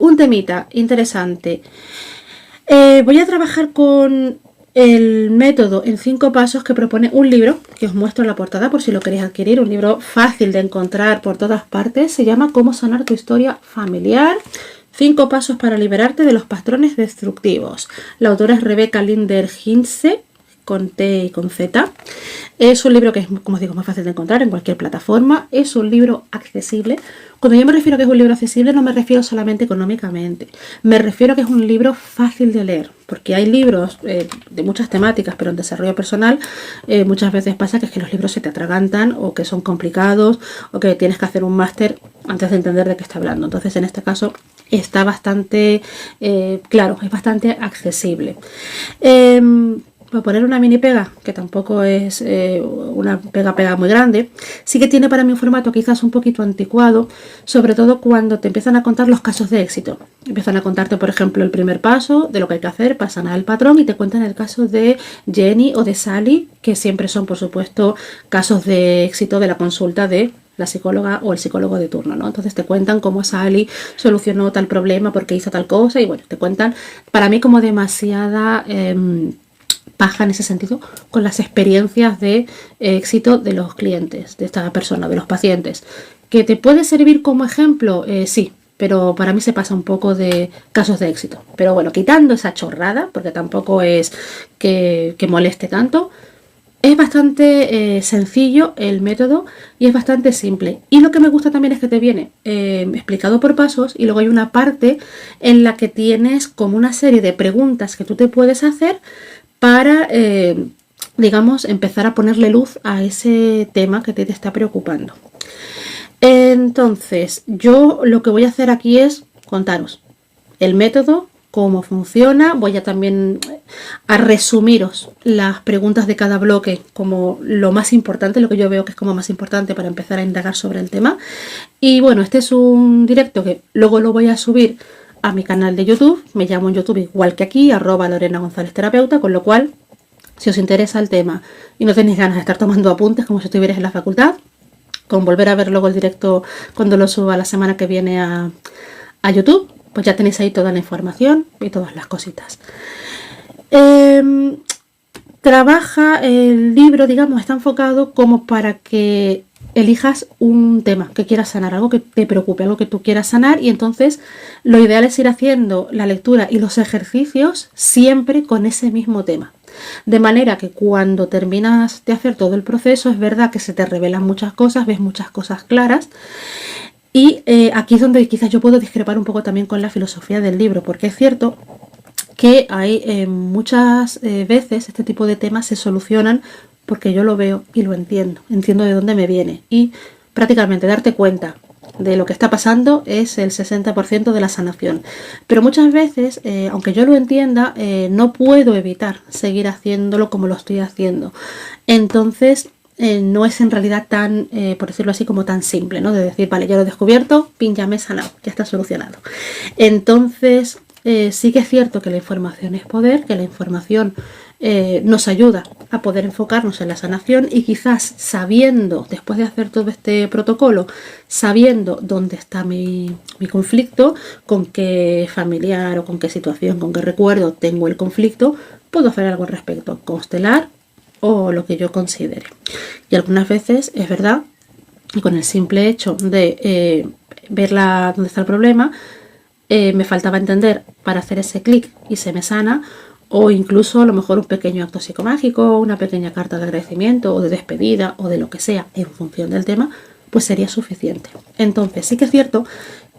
un temita interesante. Voy a trabajar con el método en 5 pasos que propone un libro que os muestro en la portada por si lo queréis adquirir, un libro fácil de encontrar por todas partes. Se llama Cómo sanar tu historia familiar, 5 pasos para liberarte de los patrones destructivos. La autora es Rebecca Linder-Hintze, con T y con Z. Es un libro que es, como os digo, más fácil de encontrar en cualquier plataforma. Es un libro accesible. Cuando yo me refiero a que es un libro accesible, no me refiero solamente económicamente. Me refiero a que es un libro fácil de leer. Porque hay libros de muchas temáticas, pero en desarrollo personal muchas veces pasa que es que los libros se te atragantan o que son complicados o que tienes que hacer un máster antes de entender de qué está hablando. Entonces, en este caso, está bastante claro, es bastante accesible. Voy a poner una mini pega, que tampoco es una pega muy grande. Sí que tiene para mí un formato quizás un poquito anticuado, sobre todo cuando te empiezan a contar los casos de éxito. Empiezan a contarte, por ejemplo, el primer paso de lo que hay que hacer para sanar el patrón y te cuentan el caso de Jenny o de Sally, que siempre son, por supuesto, casos de éxito de la consulta de la psicóloga o el psicólogo de turno, ¿no? Entonces te cuentan cómo Sally solucionó tal problema porque hizo tal cosa y bueno, te cuentan para mí como demasiada paja en ese sentido con las experiencias de éxito de los clientes, de esta persona, de los pacientes. ¿Que te puede servir como ejemplo? Sí, pero para mí se pasa un poco de casos de éxito. Pero bueno, quitando esa chorrada, porque tampoco es que moleste tanto, es bastante sencillo el método y es bastante simple. Y lo que me gusta también es que te viene explicado por pasos y luego hay una parte en la que tienes como una serie de preguntas que tú te puedes hacer para, digamos, empezar a ponerle luz a ese tema que te está preocupando. Entonces, yo lo que voy a hacer aquí es contaros el método, cómo funciona. Voy a también a resumiros las preguntas de cada bloque como lo más importante, lo que yo veo que es como más importante para empezar a indagar sobre el tema. Y bueno, este es un directo que luego lo voy a subir a mi canal de YouTube. Me llamo en YouTube igual que aquí, @LorenaGonzález-terapeuta, con lo cual, si os interesa el tema y no tenéis ganas de estar tomando apuntes como si estuvierais en la facultad, con volver a ver luego el directo cuando lo suba la semana que viene a YouTube, pues ya tenéis ahí toda la información y todas las cositas. Trabaja el libro, digamos, está enfocado como para que elijas un tema que quieras sanar, algo que te preocupe, algo que tú quieras sanar, y entonces lo ideal es ir haciendo la lectura y los ejercicios siempre con ese mismo tema. De manera que cuando terminas de hacer todo el proceso, es verdad que se te revelan muchas cosas, ves muchas cosas claras. Y aquí es donde quizás yo puedo discrepar un poco también con la filosofía del libro, porque es cierto que hay muchas veces este tipo de temas se solucionan porque yo lo veo y lo entiendo de dónde me viene, y prácticamente darte cuenta de lo que está pasando es el 60% de la sanación. Pero muchas veces, aunque yo lo entienda, no puedo evitar seguir haciéndolo como lo estoy haciendo. Entonces no es en realidad tan, por decirlo así, como tan simple, ¿no? De decir, vale, ya lo he descubierto, pin, ya me he sanado, ya está solucionado. Entonces sí que es cierto que la información es poder, que la información nos ayuda a poder enfocarnos en la sanación, y quizás sabiendo, después de hacer todo este protocolo, sabiendo dónde está mi conflicto, con qué familiar o con qué situación, con qué recuerdo tengo el conflicto, puedo hacer algo al respecto, constelar o lo que yo considere. Y algunas veces es verdad, y con el simple hecho de ver dónde está el problema, me faltaba entender para hacer ese clic y se me sana, o incluso a lo mejor un pequeño acto psicomágico, una pequeña carta de agradecimiento o de despedida o de lo que sea en función del tema, pues sería suficiente. Entonces sí que es cierto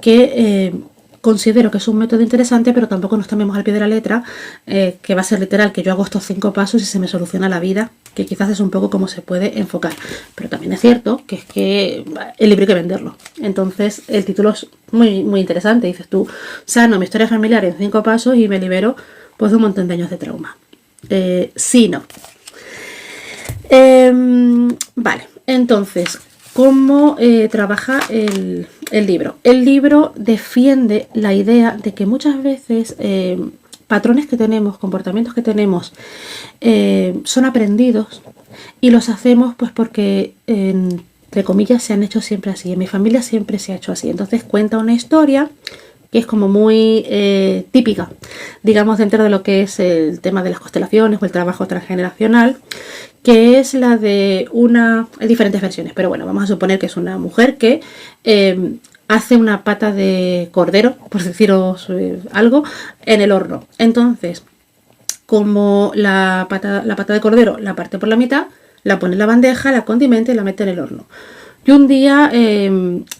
que considero que es un método interesante, pero tampoco nos tomemos al pie de la letra, que va a ser literal que yo hago estos 5 pasos y se me soluciona la vida, que quizás es un poco como se puede enfocar. Pero también es cierto que es que el libro hay que venderlo. Entonces el título es muy, muy interesante. Dices tú, sano mi historia familiar en 5 pasos y me libero pues de un montón de años de trauma. Sí, no. Vale, entonces, ¿cómo trabaja el libro? El libro defiende la idea de que muchas veces patrones que tenemos, comportamientos que tenemos, son aprendidos y los hacemos pues porque, entre comillas, se han hecho siempre así. En mi familia siempre se ha hecho así. Entonces cuenta una historia que es como muy típica, digamos, dentro de lo que es el tema de las constelaciones o el trabajo transgeneracional, que es la de hay diferentes versiones, pero bueno, vamos a suponer que es una mujer que hace una pata de cordero, por deciros algo, en el horno. Entonces, como la pata de cordero la parte por la mitad, la pone en la bandeja, la condimenta y la mete en el horno. Y un día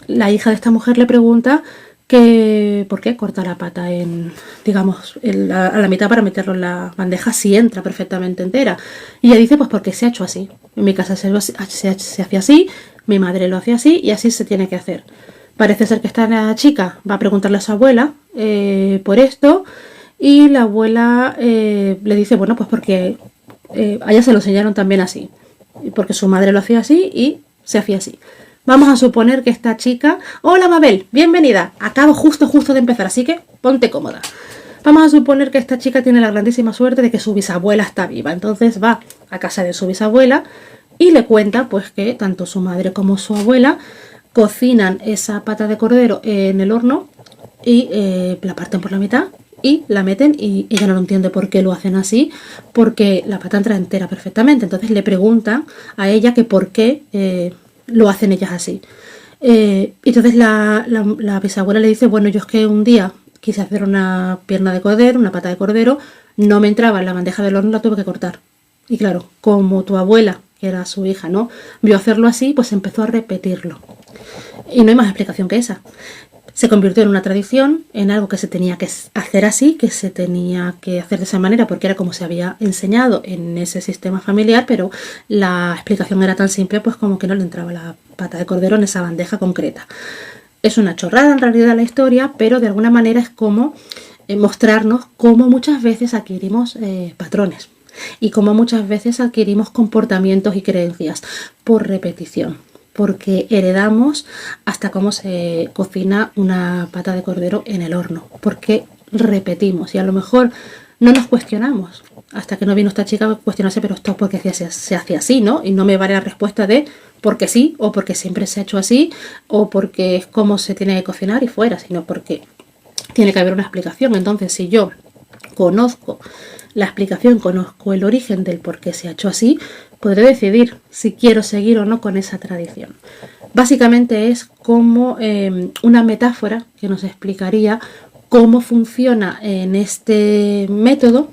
la hija de esta mujer le pregunta que por qué corta la pata a la mitad para meterlo en la bandeja si entra perfectamente entera. Y ella dice, pues porque se ha hecho así. En mi casa se hacía así, mi madre lo hacía así y así se tiene que hacer. Parece ser que esta chica va a preguntarle a su abuela por esto y la abuela le dice, bueno, pues porque a ella se lo enseñaron también así. Porque su madre lo hacía así y se hacía así. Vamos a suponer que esta chica... Hola Mabel, bienvenida. Acabo justo de empezar, así que ponte cómoda. Vamos a suponer que esta chica tiene la grandísima suerte de que su bisabuela está viva. Entonces va a casa de su bisabuela y le cuenta pues que tanto su madre como su abuela cocinan esa pata de cordero en el horno y la parten por la mitad y la meten, y ella no lo entiende por qué lo hacen así, porque la pata entra entera perfectamente. Entonces le preguntan a ella que por qué lo hacen ellas así. Entonces la bisabuela le dice, bueno, yo es que un día quise hacer una pierna de cordero, una pata de cordero, no me entraba en la bandeja del horno, la tuve que cortar. Y claro, como tu abuela, que era su hija, ¿no?, vio hacerlo así, pues empezó a repetirlo. Y no hay más explicación que esa. Se convirtió en una tradición, en algo que se tenía que hacer así, que se tenía que hacer de esa manera, porque era como se había enseñado en ese sistema familiar, pero la explicación era tan simple, pues como que no le entraba la pata de cordero en esa bandeja concreta. Es una chorrada en realidad la historia, pero de alguna manera es como mostrarnos cómo muchas veces adquirimos patrones y cómo muchas veces adquirimos comportamientos y creencias por repetición. Porque heredamos hasta cómo se cocina una pata de cordero en el horno, porque repetimos y a lo mejor no nos cuestionamos hasta que no vino esta chica a cuestionarse, pero esto porque se hacía así, ¿no? Y no me vale la respuesta de porque sí, o porque siempre se ha hecho así, o porque es como se tiene que cocinar y fuera, sino porque tiene que haber una explicación. Entonces, si yo conozco la explicación, conozco el origen del por qué se ha hecho así, podré decidir si quiero seguir o no con esa tradición. Básicamente es como una metáfora que nos explicaría cómo funciona en este método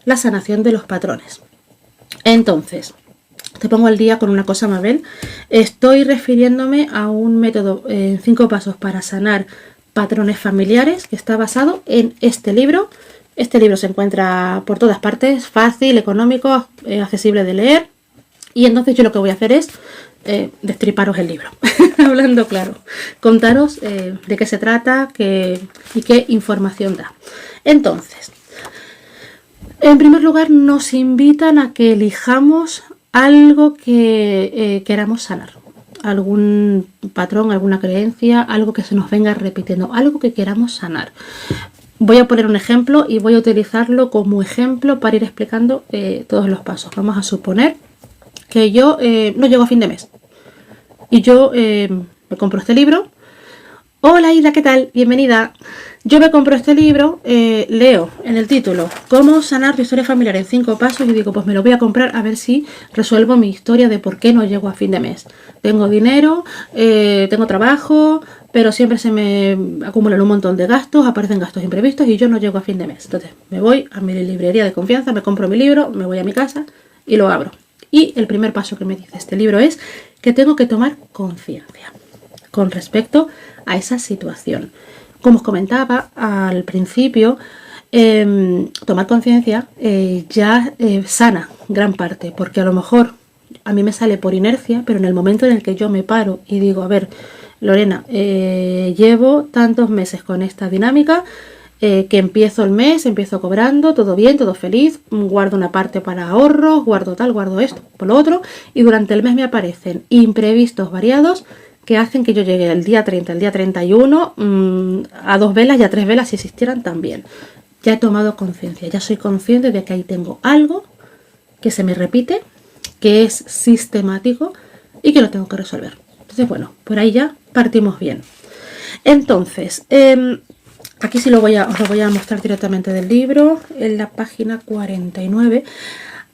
la sanación de los patrones. Entonces, te pongo al día con una cosa, Mabel. Estoy refiriéndome a un método en 5 pasos para sanar patrones familiares que está basado en este libro. Este libro se encuentra por todas partes, fácil, económico, accesible de leer. Y entonces yo lo que voy a hacer es destriparos el libro, hablando claro, contaros de qué se trata y qué información da. Entonces, en primer lugar nos invitan a que elijamos algo que queramos sanar. Algún patrón, alguna creencia, algo que se nos venga repitiendo, algo que queramos sanar. Voy a poner un ejemplo y voy a utilizarlo como ejemplo para ir explicando todos los pasos. Vamos a suponer que yo no llego a fin de mes y yo me compro este libro. Hola Ida, ¿qué tal? Bienvenida. Yo me compro este libro, leo en el título cómo sanar tu historia familiar en 5 pasos y digo, pues me lo voy a comprar a ver si resuelvo mi historia de por qué no llego a fin de mes. Tengo dinero, tengo trabajo, pero siempre se me acumulan un montón de gastos, aparecen gastos imprevistos y yo no llego a fin de mes. Entonces me voy a mi librería de confianza, me compro mi libro, me voy a mi casa y lo abro. Y el primer paso que me dice este libro es que tengo que tomar conciencia con respecto a esa situación. Como os comentaba al principio, tomar conciencia ya sana gran parte, porque a lo mejor a mí me sale por inercia, pero en el momento en el que yo me paro y digo, a ver, Lorena, llevo tantos meses con esta dinámica, que empiezo el mes, empiezo cobrando, todo bien, todo feliz, guardo una parte para ahorros, guardo tal, guardo esto, por lo otro, y durante el mes me aparecen imprevistos variados que hacen que yo llegue el día 30, el día 31, a 2 velas y a 3 velas si existieran también. Ya he tomado conciencia, ya soy consciente de que ahí tengo algo que se me repite, que es sistemático y que lo tengo que resolver. Entonces, bueno, por ahí ya partimos bien. Entonces, aquí sí os lo voy a mostrar directamente del libro, en la página 49.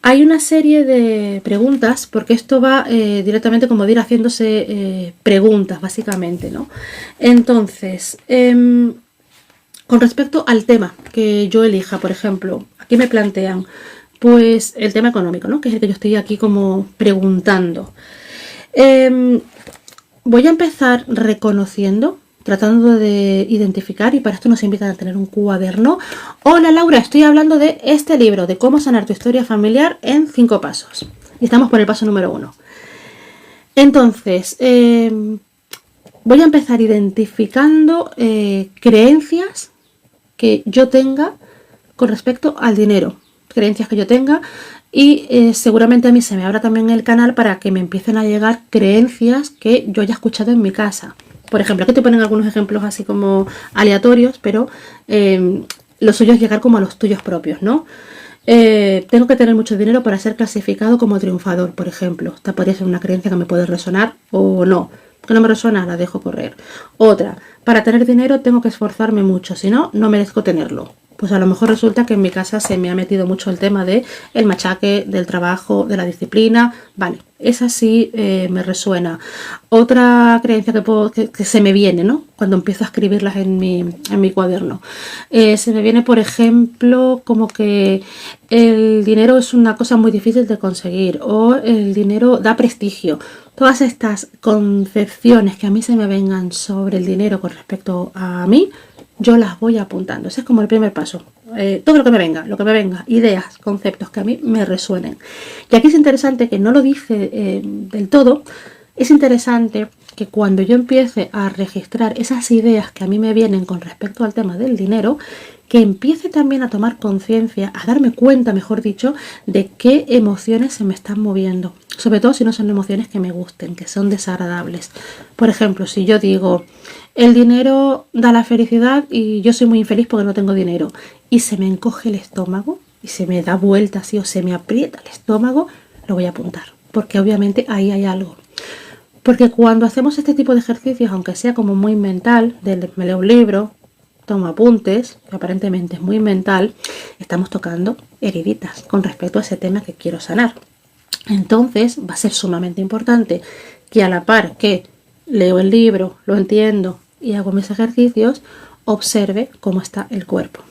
Hay una serie de preguntas, porque esto va directamente como de ir haciéndose preguntas, básicamente, ¿no? Entonces, con respecto al tema que yo elija, por ejemplo, aquí me plantean, pues, el tema económico, ¿no? Que es el que yo estoy aquí como preguntando. Voy a empezar reconociendo, tratando de identificar, y para esto nos invitan a tener un cuaderno. Hola Laura, estoy hablando de este libro, de cómo sanar tu historia familiar en 5 pasos. Y estamos por el paso número 1. Entonces, voy a empezar identificando creencias que yo tenga con respecto al dinero. Creencias que yo tenga. Y seguramente a mí se me abra también el canal para que me empiecen a llegar creencias que yo haya escuchado en mi casa. Por ejemplo, aquí te ponen algunos ejemplos así como aleatorios, pero lo suyo es llegar como a los tuyos propios, ¿no? Tengo que tener mucho dinero para ser clasificado como triunfador, por ejemplo. Esta podría ser una creencia que me puede resonar o no. Que no me resuena, la dejo correr. Otra, para tener dinero tengo que esforzarme mucho, si no, no merezco tenerlo. Pues a lo mejor resulta que en mi casa se me ha metido mucho el tema de el machaque, del trabajo, de la disciplina. Vale, esa sí me resuena. Otra creencia que se me viene, ¿no? Cuando empiezo a escribirlas en mi cuaderno. Se me viene, por ejemplo, como que el dinero es una cosa muy difícil de conseguir o el dinero da prestigio. Todas estas concepciones que a mí se me vengan sobre el dinero con respecto a mí, yo las voy apuntando. Ese es como el primer paso. Todo lo que me venga, ideas, conceptos que a mí me resuenen. Y aquí es interesante que no lo dice del todo. Es interesante que cuando yo empiece a registrar esas ideas que a mí me vienen con respecto al tema del dinero, que empiece también a tomar conciencia, a darme cuenta, mejor dicho, de qué emociones se me están moviendo. Sobre todo si no son emociones que me gusten, que son desagradables. Por ejemplo, si yo digo, el dinero da la felicidad y yo soy muy infeliz porque no tengo dinero, y se me encoge el estómago, y se me da vuelta así, o se me aprieta el estómago, lo voy a apuntar, porque obviamente ahí hay algo. Porque cuando hacemos este tipo de ejercicios, aunque sea como muy mental, me leo un libro, tomo apuntes, que aparentemente es muy mental, estamos tocando heriditas con respecto a ese tema que quiero sanar. Entonces va a ser sumamente importante que a la par que leo el libro, lo entiendo y hago mis ejercicios, observe cómo está el cuerpo.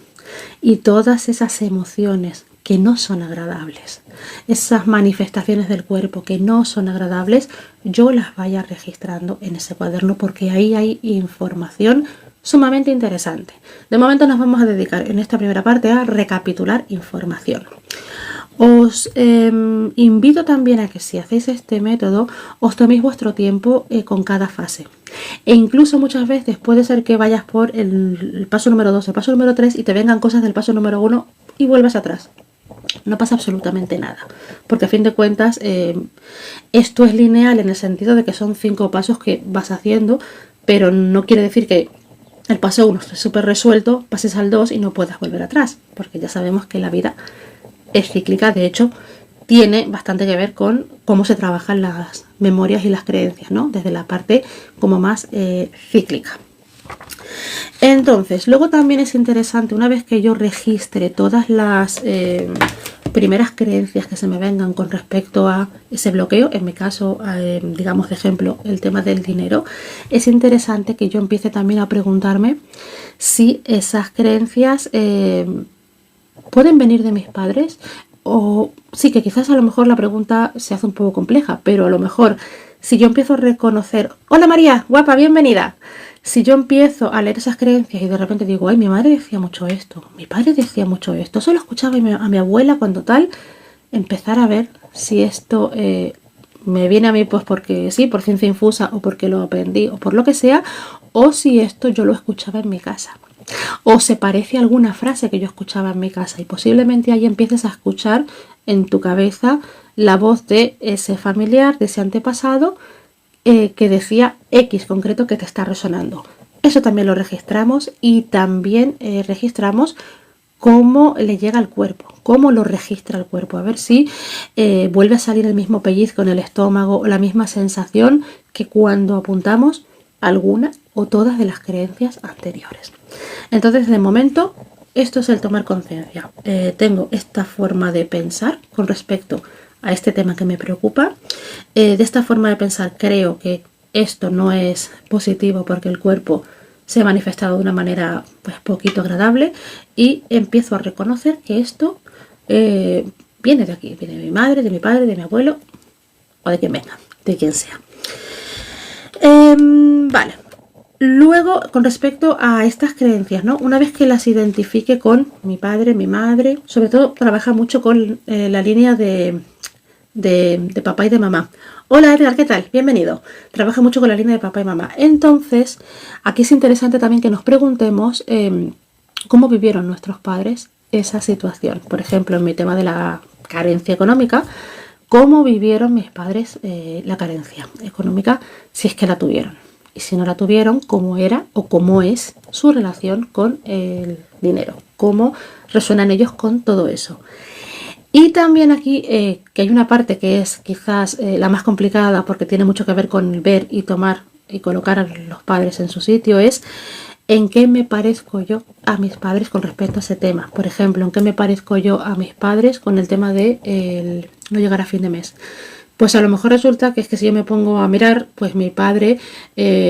Y todas esas emociones que no son agradables, esas manifestaciones del cuerpo que no son agradables, yo las vaya registrando en ese cuaderno porque ahí hay información sumamente interesante. De momento nos vamos a dedicar en esta primera parte a recapitular información. Os invito también a que si hacéis este método os toméis vuestro tiempo con cada fase. E incluso muchas veces puede ser que vayas por el paso número 2, el paso número 3 y te vengan cosas del paso número 1 y vuelvas atrás. No pasa absolutamente nada, porque a fin de cuentas esto es lineal en el sentido de que son 5 pasos que vas haciendo, pero no quiere decir que el paso 1 esté súper resuelto, pases al 2 y no puedas volver atrás, porque ya sabemos que la vida es cíclica. De hecho, tiene bastante que ver con cómo se trabajan las memorias y las creencias, ¿no? Desde la parte como más cíclica. Entonces, luego también es interesante, una vez que yo registre todas las primeras creencias que se me vengan con respecto a ese bloqueo, en mi caso, digamos de ejemplo, el tema del dinero, es interesante que yo empiece también a preguntarme si esas creencias pueden venir de mis padres, o sí, que quizás a lo mejor la pregunta se hace un poco compleja, pero a lo mejor si yo empiezo a reconocer, hola María, guapa, bienvenida. Si yo empiezo a leer esas creencias y de repente digo, ay, mi madre decía mucho esto, mi padre decía mucho esto, solo escuchaba a mi abuela cuando tal, empezar a ver si esto me viene a mí pues porque sí, por ciencia infusa o porque lo aprendí o por lo que sea, o si esto yo lo escuchaba en mi casa. O se parece a alguna frase que yo escuchaba en mi casa y posiblemente ahí empieces a escuchar en tu cabeza la voz de ese familiar, de ese antepasado que decía X concreto que te está resonando. Eso también lo registramos y también registramos cómo le llega al cuerpo, cómo lo registra el cuerpo, a ver si vuelve a salir el mismo pellizco en el estómago o la misma sensación que cuando apuntamos alguna o todas de las creencias anteriores. Entonces, de momento, esto es el tomar conciencia. Tengo esta forma de pensar con respecto a este tema que me preocupa. De esta forma de pensar creo que esto no es positivo porque el cuerpo se ha manifestado de una manera pues poquito agradable, y empiezo a reconocer que esto viene de aquí, viene de mi madre, de mi padre, de mi abuelo o de quien venga, de quien sea. Vale. Luego, con respecto a estas creencias, ¿no? Una vez que las identifique con mi padre, mi madre, sobre todo trabaja mucho con la línea de papá y de mamá. Hola Edgar, ¿qué tal? Bienvenido. Trabaja mucho con la línea de papá y mamá. Entonces, aquí es interesante también que nos preguntemos cómo vivieron nuestros padres esa situación. Por ejemplo, en mi tema de la carencia económica, cómo vivieron mis padres la carencia económica, si es que la tuvieron. Y si no la tuvieron, cómo era o cómo es su relación con el dinero. Cómo resuenan ellos con todo eso. Y también aquí, que hay una parte que es quizás la más complicada porque tiene mucho que ver con ver y tomar y colocar a los padres en su sitio, es en qué me parezco yo a mis padres con respecto a ese tema. Por ejemplo, en qué me parezco yo a mis padres con el tema de no llegar a fin de mes. Pues a lo mejor resulta que es que si yo me pongo a mirar, pues mi padre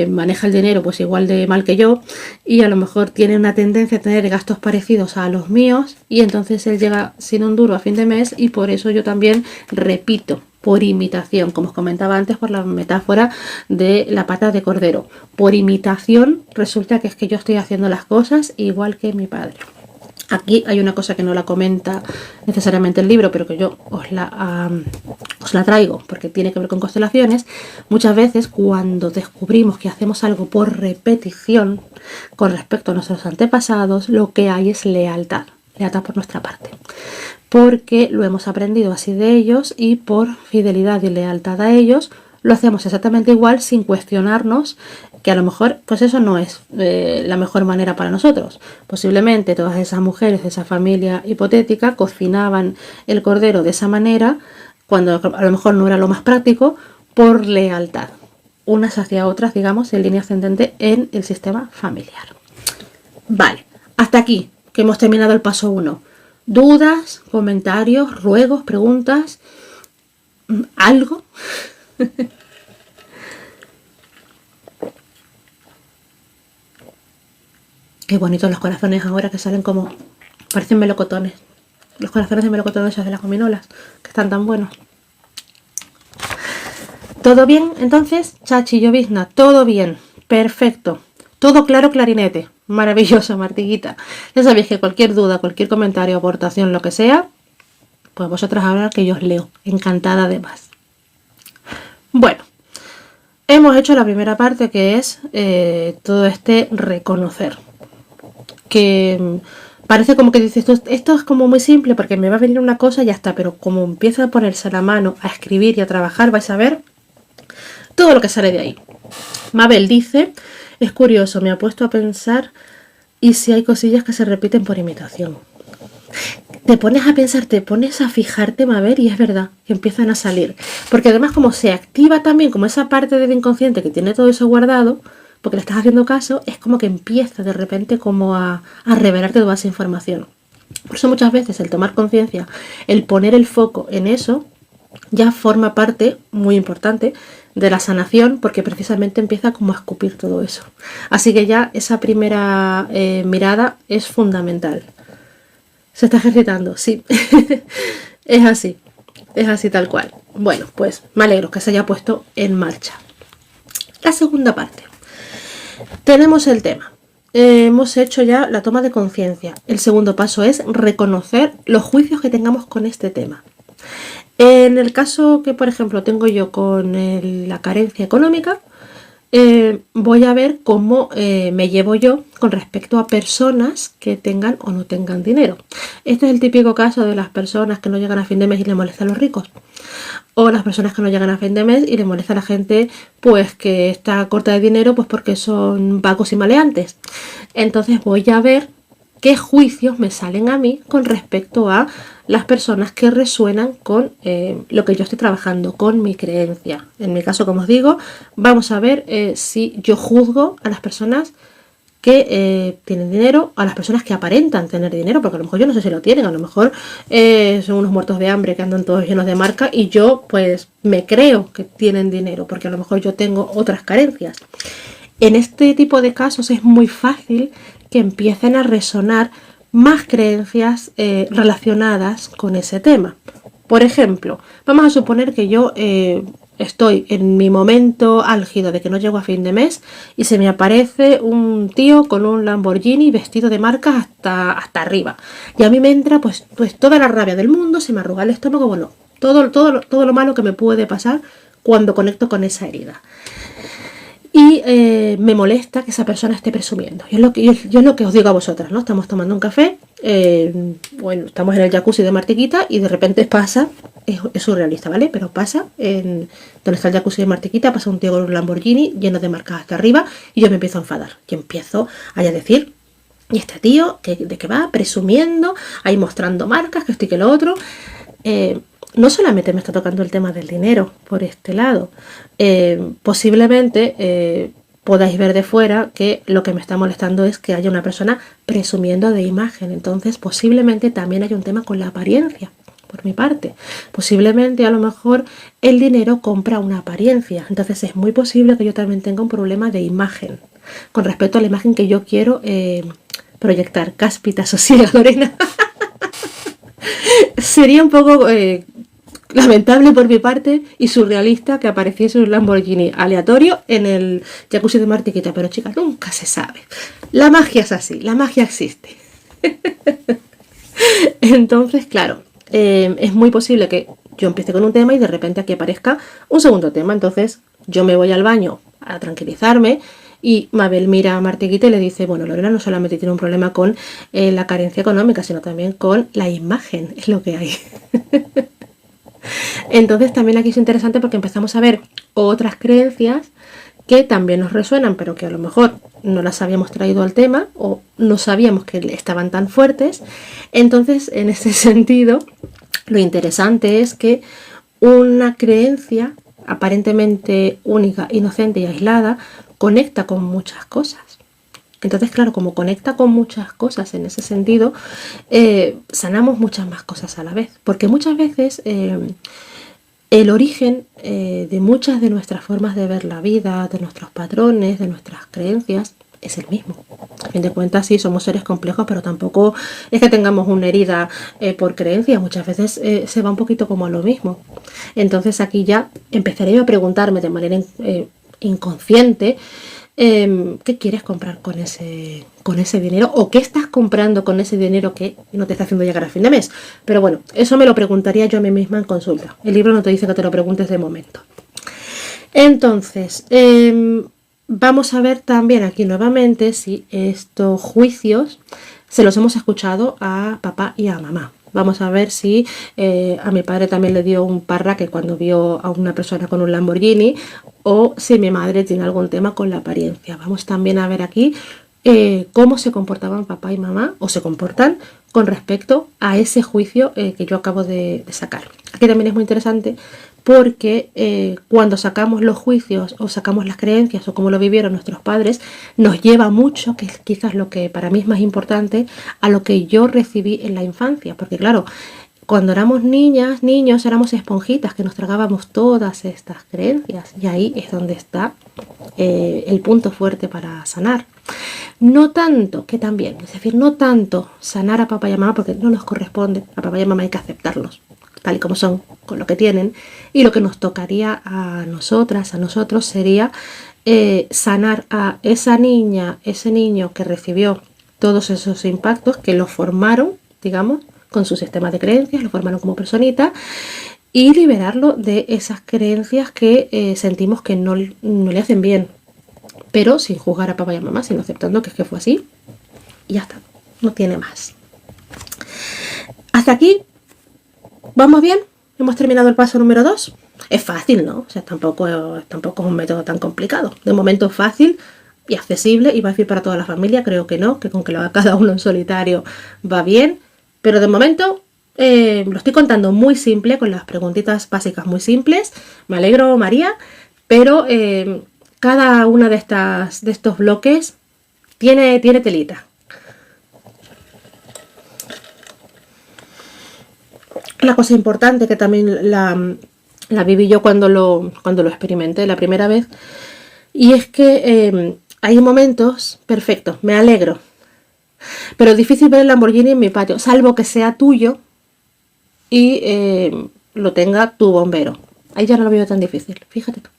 maneja el dinero pues igual de mal que yo, y a lo mejor tiene una tendencia a tener gastos parecidos a los míos, y entonces él llega sin un duro a fin de mes, y por eso yo también repito, por imitación, como os comentaba antes, por la metáfora de la pata de cordero. Por imitación resulta que es que yo estoy haciendo las cosas igual que mi padre. Aquí hay una cosa que no la comenta necesariamente el libro, pero que yo os la traigo porque tiene que ver con constelaciones. Muchas veces cuando descubrimos que hacemos algo por repetición con respecto a nuestros antepasados, lo que hay es lealtad por nuestra parte. Porque lo hemos aprendido así de ellos, y por fidelidad y lealtad a ellos lo hacemos exactamente igual sin cuestionarnos que a lo mejor pues eso no es la mejor manera para nosotros. Posiblemente todas esas mujeres de esa familia hipotética cocinaban el cordero de esa manera cuando a lo mejor no era lo más práctico, por lealtad unas hacia otras, digamos, en línea ascendente en el sistema familiar. Vale, hasta aquí que hemos terminado el paso 1. ¿Dudas, comentarios, ruegos, preguntas? ¿Algo? Qué bonitos los corazones ahora, que salen como... parecen melocotones. Los corazones de melocotón esos de las gominolas, que están tan buenos. ¿Todo bien? Entonces, Chachi, llovizna, todo bien. Perfecto. Todo claro, clarinete. Maravilloso, Martiguita. Ya sabéis que cualquier duda, cualquier comentario, aportación, lo que sea, pues vosotras hablar que yo os leo. Encantada además. Bueno, hemos hecho la primera parte, que es todo este reconocer. Que parece como que dices, esto es como muy simple porque me va a venir una cosa y ya está, pero como empieza a ponerse la mano a escribir y a trabajar, vais a ver todo lo que sale de ahí. Mabel dice, es curioso, me ha puesto a pensar, y si hay cosillas que se repiten por imitación. Te pones a pensar, te pones a fijarte, Mabel, y es verdad que empiezan a salir. Porque además, como se activa también como esa parte del inconsciente que tiene todo eso guardado, porque le estás haciendo caso, es como que empieza de repente como a revelarte toda esa información. Por eso muchas veces el tomar conciencia, el poner el foco en eso, ya forma parte muy importante de la sanación, porque precisamente empieza como a escupir todo eso. Así que ya esa primera mirada es fundamental. Se está ejercitando, sí. Es así tal cual. Bueno, pues me alegro que se haya puesto en marcha. La segunda parte. Tenemos el tema. Hemos hecho ya la toma de conciencia. El segundo paso es reconocer los juicios que tengamos con este tema. En el caso que, por ejemplo, tengo yo con la carencia económica, voy a ver cómo me llevo yo con respecto a personas que tengan o no tengan dinero. Este es el típico caso de las personas que no llegan a fin de mes y le molestan a los ricos. O las personas que no llegan a fin de mes y le molesta a la gente pues que está corta de dinero, pues porque son vagos y maleantes. Entonces voy a ver qué juicios me salen a mí con respecto a las personas que resuenan con lo que yo estoy trabajando, con mi creencia. En mi caso, como os digo, vamos a ver si yo juzgo a las personas que tienen dinero, a las personas que aparentan tener dinero, porque a lo mejor yo no sé si lo tienen, a lo mejor son unos muertos de hambre que andan todos llenos de marca y yo pues me creo que tienen dinero, porque a lo mejor yo tengo otras carencias. En este tipo de casos es muy fácil que empiecen a resonar más creencias relacionadas con ese tema. Por ejemplo, vamos a suponer que yo estoy en mi momento álgido de que no llego a fin de mes y se me aparece un tío con un Lamborghini vestido de marca hasta arriba. Y a mí me entra pues toda la rabia del mundo, se me arruga el estómago, bueno, todo lo malo que me puede pasar cuando conecto con esa herida. Y me molesta que esa persona esté presumiendo. Yo es lo que os digo a vosotras, ¿no? Estamos tomando un café, bueno, estamos en el jacuzzi de Martiquita y de repente pasa, es surrealista, ¿vale? Pero pasa, donde está el jacuzzi de Martiquita, pasa un tío con un Lamborghini lleno de marcas hasta arriba y yo me empiezo a enfadar. Y empiezo a decir, ¿y este tío de qué va? Presumiendo, ahí mostrando marcas, que esto y que lo otro. No solamente me está tocando el tema del dinero por este lado, posiblemente podáis ver de fuera que lo que me está molestando es que haya una persona presumiendo de imagen. Entonces posiblemente también hay un tema con la apariencia por mi parte. Posiblemente a lo mejor el dinero compra una apariencia. Entonces es muy posible que yo también tenga un problema de imagen con respecto a la imagen que yo quiero proyectar. Cáspita, sosiega, Lorena. Sería un poco lamentable por mi parte y surrealista que apareciese un Lamborghini aleatorio en el jacuzzi de Martiquita, pero chicas, nunca se sabe. La magia es así, la magia existe. Entonces, claro, es muy posible que yo empiece con un tema y de repente aquí aparezca un segundo tema. Entonces yo me voy al baño a tranquilizarme y Mabel mira a Martiquita y le dice, bueno, Lorena no solamente tiene un problema con la carencia económica, sino también con la imagen, es lo que hay. Entonces también aquí es interesante porque empezamos a ver otras creencias que también nos resuenan, pero que a lo mejor no las habíamos traído al tema o no sabíamos que estaban tan fuertes. Entonces, en ese sentido, lo interesante es que una creencia aparentemente única, inocente y aislada conecta con muchas cosas. Entonces, claro, como conecta con muchas cosas en ese sentido, sanamos muchas más cosas a la vez. Porque muchas veces el origen de muchas de nuestras formas de ver la vida, de nuestros patrones, de nuestras creencias, es el mismo. A fin de cuentas, sí, somos seres complejos, pero tampoco es que tengamos una herida por creencia. Muchas veces se va un poquito como a lo mismo. Entonces aquí ya empezaré yo a preguntarme de manera inconsciente, ¿qué quieres comprar con ese dinero? ¿O qué estás comprando con ese dinero que no te está haciendo llegar a fin de mes? Pero bueno, eso me lo preguntaría yo a mí misma en consulta. El libro no te dice que te lo preguntes de momento. Entonces, vamos a ver también aquí nuevamente si estos juicios se los hemos escuchado a papá y a mamá. Vamos a ver si a mi padre también le dio un parraque cuando vio a una persona con un Lamborghini o si mi madre tiene algún tema con la apariencia. Vamos también a ver aquí cómo se comportaban papá y mamá o se comportan con respecto a ese juicio que yo acabo de sacar. Aquí también es muy interesante porque cuando sacamos los juicios o sacamos las creencias o cómo lo vivieron nuestros padres, nos lleva mucho, que es quizás lo que para mí es más importante, a lo que yo recibí en la infancia. Porque claro, cuando éramos niñas, niños, éramos esponjitas que nos tragábamos todas estas creencias y ahí es donde está el punto fuerte para sanar. No tanto, que también, es decir, no tanto sanar a papá y a mamá porque no nos corresponde, a papá y a mamá hay que aceptarlos tal y como son, con lo que tienen, y lo que nos tocaría a nosotras, a nosotros, sería sanar a esa niña, ese niño que recibió todos esos impactos que lo formaron, digamos, con su sistema de creencias, lo formaron como personita, y liberarlo de esas creencias que sentimos que no le hacen bien, pero sin juzgar a papá y a mamá, sino aceptando que es que fue así, y ya está, no tiene más. Hasta aquí. ¿Vamos bien? ¿Hemos terminado el paso número 2? Es fácil, ¿no? O sea, tampoco es un método tan complicado. De momento es fácil, y accesible y va a decir para toda la familia. Creo que no, que con que lo haga cada uno en solitario va bien, pero de momento lo estoy contando muy simple, con las preguntitas básicas muy simples. Me alegro, María, pero cada una de estos bloques tiene telita. La cosa importante que también la viví yo cuando lo experimenté la primera vez, y es que hay momentos, perfecto, me alegro, pero es difícil ver el Lamborghini en mi patio, salvo que sea tuyo y lo tenga tu bombero. Ahí ya no lo veo tan difícil, fíjate tú.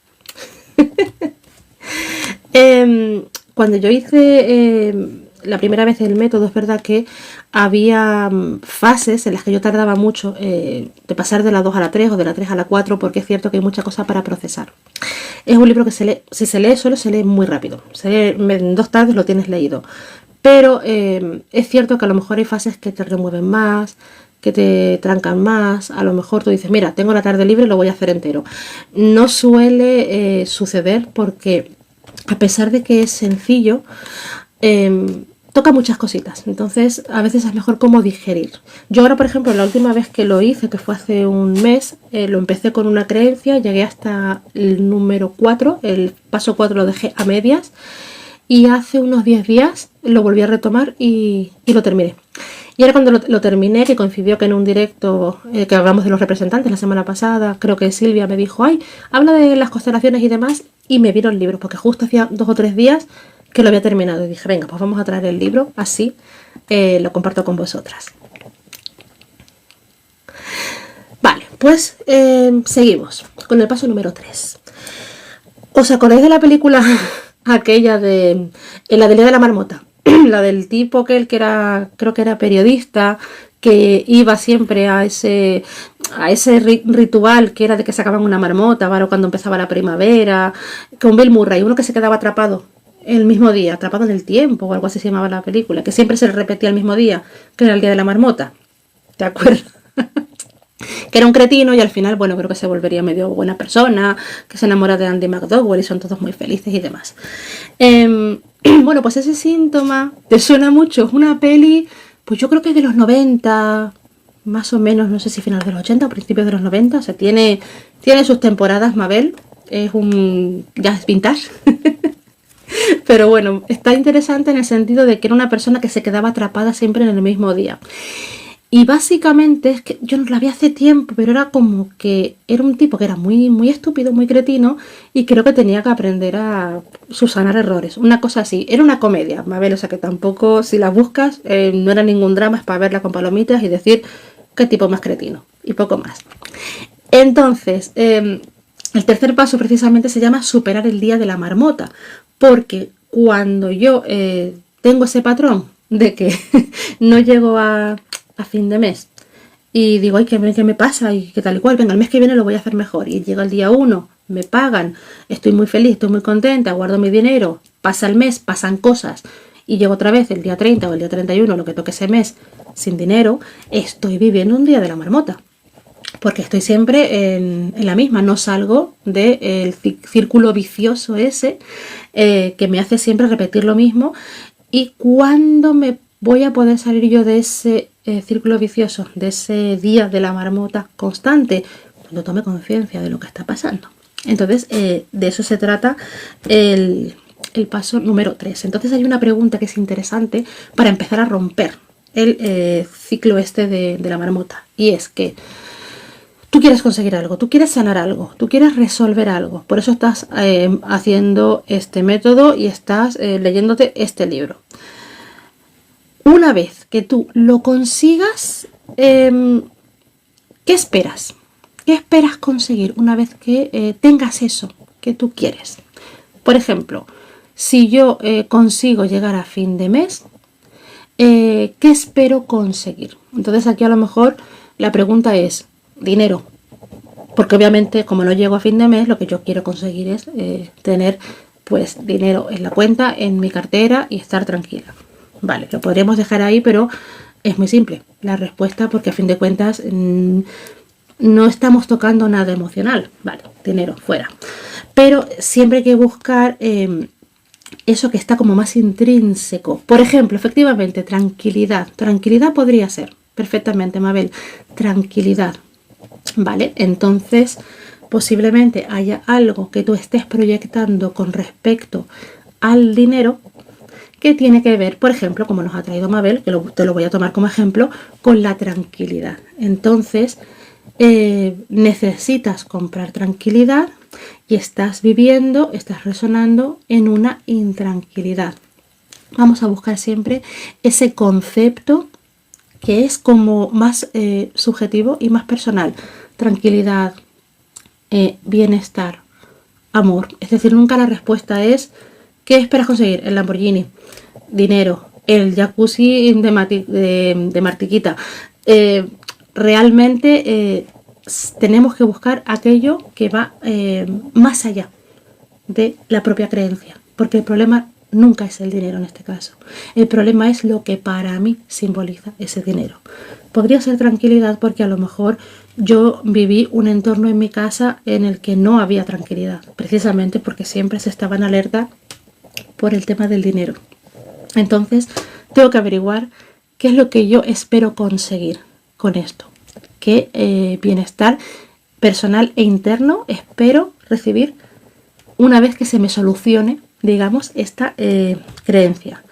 Cuando yo hice la primera vez el método, es verdad que había fases en las que yo tardaba mucho de pasar de la 2 a la 3 o de la 3 a la 4, porque es cierto que hay mucha cosa para procesar. Es un libro que si se lee solo, se lee muy rápido. En 2 tardes lo tienes leído. Pero es cierto que a lo mejor hay fases que te remueven más, que te trancan más. A lo mejor tú dices, mira, tengo la tarde libre, lo voy a hacer entero. No suele suceder porque, a pesar de que es sencillo, toca muchas cositas. Entonces a veces es mejor como digerir. Yo ahora, por ejemplo, la última vez que lo hice, que fue hace un mes, lo empecé con una creencia, llegué hasta el número 4, el paso 4 lo dejé a medias, y hace unos 10 días lo volví a retomar y lo terminé. Y ahora cuando lo terminé, que coincidió que en un directo que hablamos de los representantes la semana pasada, creo que Silvia me dijo, ay, habla de las constelaciones y demás, y me vieron el libro, porque justo hacía 2 o 3 días que lo había terminado, y dije, venga, pues vamos a traer el libro, así lo comparto con vosotras. Vale, pues seguimos con el paso número 3. ¿Os acordáis de la película aquella de la del Día de la Marmota? La del tipo que era, creo que era periodista, que iba siempre a ese ritual que era de que sacaban una marmota, ¿vale? Cuando empezaba la primavera, con Bill Murray, uno que se quedaba atrapado el mismo día, atrapado en el tiempo o algo así se llamaba la película, que siempre se le repetía el mismo día, que era el Día de la Marmota, ¿te acuerdas? Que era un cretino y al final, bueno, creo que se volvería medio buena persona, que se enamora de Andy McDowell y son todos muy felices y demás. Bueno, pues ese síntoma te suena mucho, es una peli, pues yo creo que es de los 90, más o menos, no sé si finales de los 80 o principios de los 90, o sea, tiene sus temporadas, Mabel, ya es vintage. Pero bueno, está interesante en el sentido de que era una persona que se quedaba atrapada siempre en el mismo día. Y básicamente es que yo no la vi hace tiempo, pero era como que era un tipo que era muy, muy estúpido, muy cretino, y creo que tenía que aprender a subsanar errores. Una cosa así. Era una comedia, Mabel, o sea que tampoco, si la buscas, no era ningún drama, es para verla con palomitas y decir qué tipo más cretino, y poco más. Entonces, el tercer paso precisamente se llama superar el día de la marmota, porque cuando yo tengo ese patrón de que no llego a fin de mes y digo, ay, ¿qué me pasa? Y qué tal y cual, venga, el mes que viene lo voy a hacer mejor, y llega el día 1, me pagan, estoy muy feliz, estoy muy contenta, guardo mi dinero, pasa el mes, pasan cosas, y llego otra vez el día 30 o el día 31, lo que toque ese mes, sin dinero, estoy viviendo un día de la marmota, porque estoy siempre en la misma, no salgo del círculo vicioso ese que me hace siempre repetir lo mismo. Y cuando me voy a poder salir yo de ese círculo vicioso, de ese día de la marmota constante, cuando tome conciencia de lo que está pasando. Entonces, de eso se trata el paso número 3. Entonces hay una pregunta que es interesante para empezar a romper el ciclo este de la marmota, y es que tú quieres conseguir algo, tú quieres sanar algo, tú quieres resolver algo. Por eso estás haciendo este método y estás leyéndote este libro. Una vez que tú lo consigas, ¿qué esperas? ¿Qué esperas conseguir una vez que tengas eso que tú quieres? Por ejemplo, si yo consigo llegar a fin de mes, ¿qué espero conseguir? Entonces aquí a lo mejor la pregunta es dinero, porque obviamente como no llego a fin de mes, lo que yo quiero conseguir es tener pues dinero en la cuenta, en mi cartera, y estar tranquila. Vale, lo podríamos dejar ahí, pero es muy simple la respuesta, porque a fin de cuentas no estamos tocando nada emocional. Vale, dinero fuera, pero siempre hay que buscar eso que está como más intrínseco. Por ejemplo, efectivamente, tranquilidad. Tranquilidad podría ser, perfectamente, Mabel. Tranquilidad, ¿vale? Entonces, posiblemente haya algo que tú estés proyectando con respecto al dinero que tiene que ver, por ejemplo, como nos ha traído Mabel, que te lo voy a tomar como ejemplo, con la tranquilidad. Entonces, necesitas comprar tranquilidad y estás viviendo, estás resonando en una intranquilidad. Vamos a buscar siempre ese concepto que es como más subjetivo y más personal. Tranquilidad, bienestar, amor. Es decir, nunca la respuesta es ¿qué esperas conseguir? El Lamborghini, dinero, el jacuzzi de Martiquita. Realmente tenemos que buscar aquello que va más allá de la propia creencia, porque el problema nunca es el dinero en este caso. El problema es lo que para mí simboliza ese dinero. Podría ser tranquilidad porque a lo mejor yo viví un entorno en mi casa en el que no había tranquilidad, precisamente porque siempre se estaba en alerta por el tema del dinero. Entonces, tengo que averiguar qué es lo que yo espero conseguir con esto. Qué bienestar personal e interno espero recibir una vez que se me solucione, digamos, esta creencia.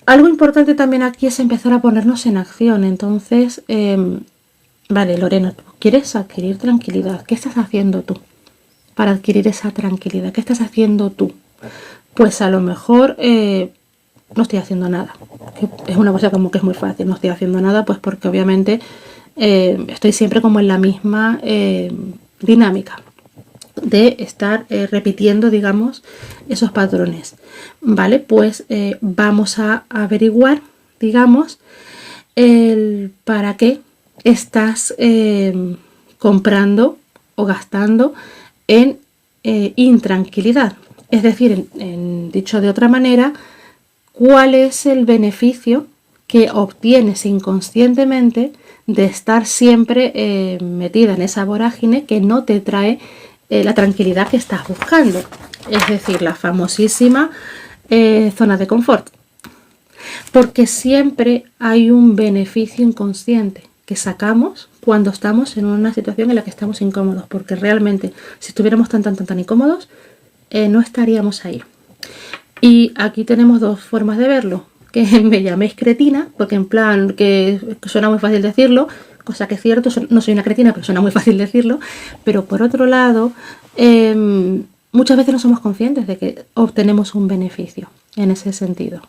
Algo importante también aquí es empezar a ponernos en acción. Entonces, vale, Lorena, ¿tú quieres adquirir tranquilidad? ¿Qué estás haciendo tú para adquirir esa tranquilidad? ¿Qué estás haciendo tú? Pues a lo mejor no estoy haciendo nada. Es una cosa como que es muy fácil, no estoy haciendo nada, pues porque obviamente estoy siempre como en la misma dinámica de estar repitiendo, digamos, esos patrones. Vale, pues vamos a averiguar, digamos, el para qué estás comprando o gastando en intranquilidad. Es decir, dicho de otra manera, ¿cuál es el beneficio que obtienes inconscientemente de estar siempre metida en esa vorágine que no te trae la tranquilidad que estás buscando? Es decir, la famosísima zona de confort. Porque siempre hay un beneficio inconsciente que sacamos cuando estamos en una situación en la que estamos incómodos, porque realmente si estuviéramos tan incómodos, no estaríamos ahí. Y aquí tenemos dos formas de verlo, que me llaméis cretina, porque en plan que suena muy fácil decirlo, cosa que es cierto, no soy una cretina, pero suena muy fácil decirlo, pero por otro lado, muchas veces no somos conscientes de que obtenemos un beneficio en ese sentido.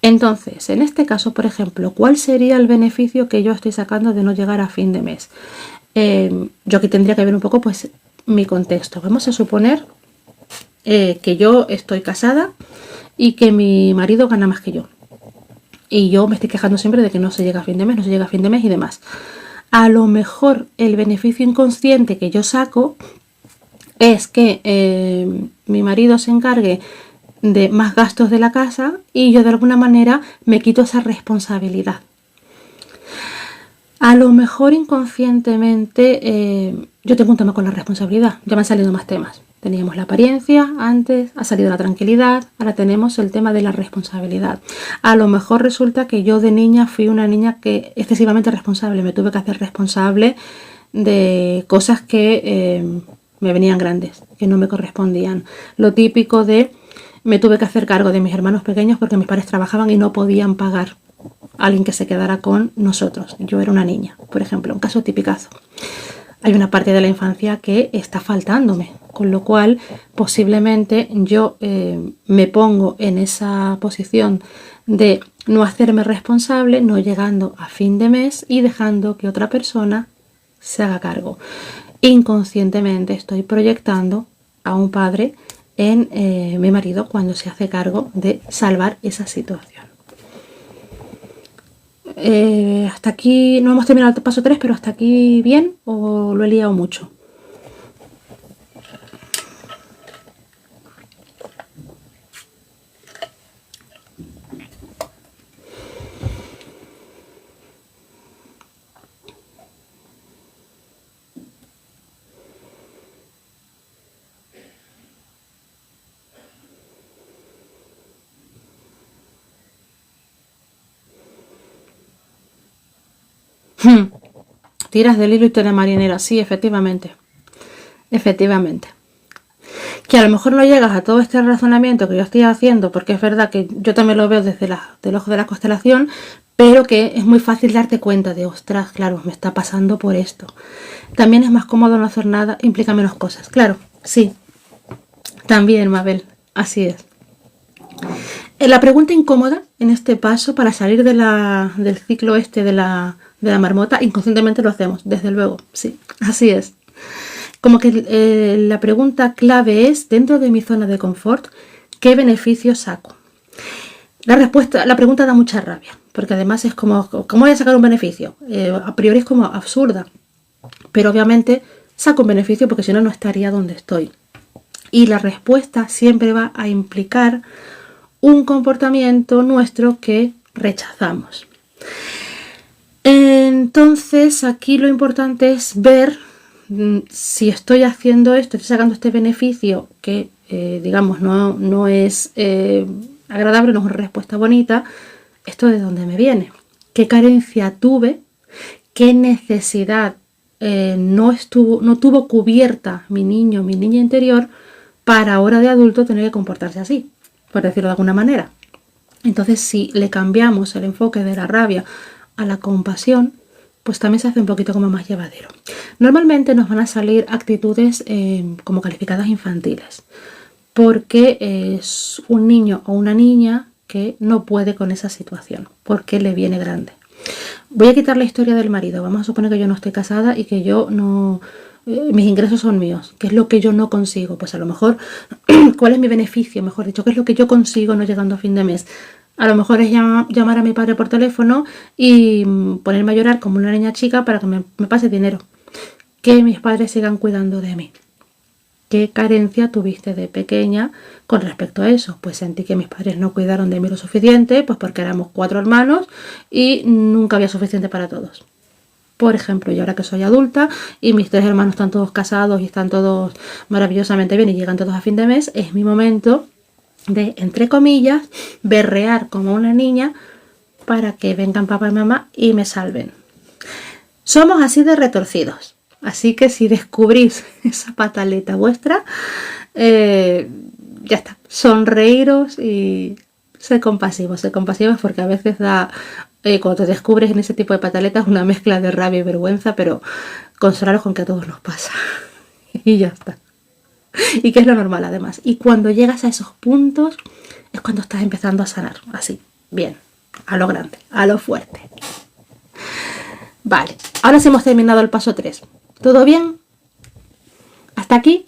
Entonces, en este caso, por ejemplo, ¿cuál sería el beneficio que yo estoy sacando de no llegar a fin de mes? Yo aquí tendría que ver un poco pues mi contexto. Vamos a suponer que yo estoy casada y que mi marido gana más que yo. Y yo me estoy quejando siempre de que no se llega a fin de mes, no se llega a fin de mes y demás. A lo mejor el beneficio inconsciente que yo saco es que mi marido se encargue de más gastos de la casa y yo de alguna manera me quito esa responsabilidad. A lo mejor inconscientemente yo tengo un tema con la responsabilidad, ya me han salido más temas. Teníamos la apariencia antes, ha salido la tranquilidad, ahora tenemos el tema de la responsabilidad. A lo mejor resulta que yo de niña fui una niña que excesivamente responsable, me tuve que hacer responsable de cosas que me venían grandes, que no me correspondían. Lo típico de me tuve que hacer cargo de mis hermanos pequeños porque mis padres trabajaban y no podían pagar a alguien que se quedara con nosotros. Yo era una niña, por ejemplo, un caso tipicazo. Hay una parte de la infancia que está faltándome, con lo cual posiblemente yo me pongo en esa posición de no hacerme responsable, no llegando a fin de mes y dejando que otra persona se haga cargo. Inconscientemente estoy proyectando a un padre en mi marido cuando se hace cargo de salvar esa situación. Hasta aquí no hemos terminado el paso 3, pero hasta aquí bien o lo he liado mucho. Tiras del hilo y tela marinera, sí, efectivamente. Efectivamente. Que a lo mejor no llegas a todo este razonamiento que yo estoy haciendo, porque es verdad que yo también lo veo desde del ojo de la constelación, pero que es muy fácil darte cuenta de, ostras, claro, me está pasando por esto. También es más cómodo no hacer nada, implica menos cosas. Claro, sí. También, Mabel, así es. La pregunta incómoda en este paso para salir del ciclo este de la marmota, inconscientemente lo hacemos, desde luego, sí, así es. Como que la pregunta clave es, dentro de mi zona de confort, ¿qué beneficios saco? La pregunta da mucha rabia, porque además es como, ¿cómo voy a sacar un beneficio? A priori es como absurda, pero obviamente saco un beneficio porque si no, no estaría donde estoy. Y la respuesta siempre va a implicar un comportamiento nuestro que rechazamos. Entonces, aquí lo importante es ver si estoy haciendo esto, estoy sacando este beneficio que, digamos, no es agradable, no es una respuesta bonita. ¿Esto de dónde me viene? ¿Qué carencia tuve? ¿Qué necesidad no tuvo cubierta mi niño, mi niña interior, para ahora de adulto tener que comportarse así, por decirlo de alguna manera? Entonces, si le cambiamos el enfoque de la rabia a la compasión, pues también se hace un poquito como más llevadero. Normalmente nos van a salir actitudes como calificadas infantiles, porque es un niño o una niña que no puede con esa situación, porque le viene grande. Voy a quitar la historia del marido. Vamos a suponer que yo no estoy casada y que yo no... mis ingresos son míos. ¿Qué es lo que yo no consigo? Pues a lo mejor, ¿cuál es mi beneficio? Mejor dicho, ¿qué es lo que yo consigo no llegando a fin de mes? A lo mejor es llamar a mi padre por teléfono y ponerme a llorar como una niña chica para que me pase dinero. Que mis padres sigan cuidando de mí. ¿Qué carencia tuviste de pequeña con respecto a eso? Pues sentí que mis padres no cuidaron de mí lo suficiente, pues porque éramos 4 hermanos y nunca había suficiente para todos. Por ejemplo, y ahora que soy adulta y mis 3 hermanos están todos casados y están todos maravillosamente bien y llegan todos a fin de mes, es mi momento de, entre comillas, berrear como una niña para que vengan papá y mamá y me salven. Somos así de retorcidos. Así que si descubrís esa pataleta vuestra, ya está, sonreíros y ser compasivos porque a veces da, cuando te descubres en ese tipo de pataletas, una mezcla de rabia y vergüenza, pero consolaros con que a todos nos pasa. Y ya está. Y que es lo normal además. Y cuando llegas a esos puntos es cuando estás empezando a sanar, así, bien, a lo grande, a lo fuerte. Vale, ahora sí hemos terminado el paso 3. ¿Todo bien? ¿Hasta aquí?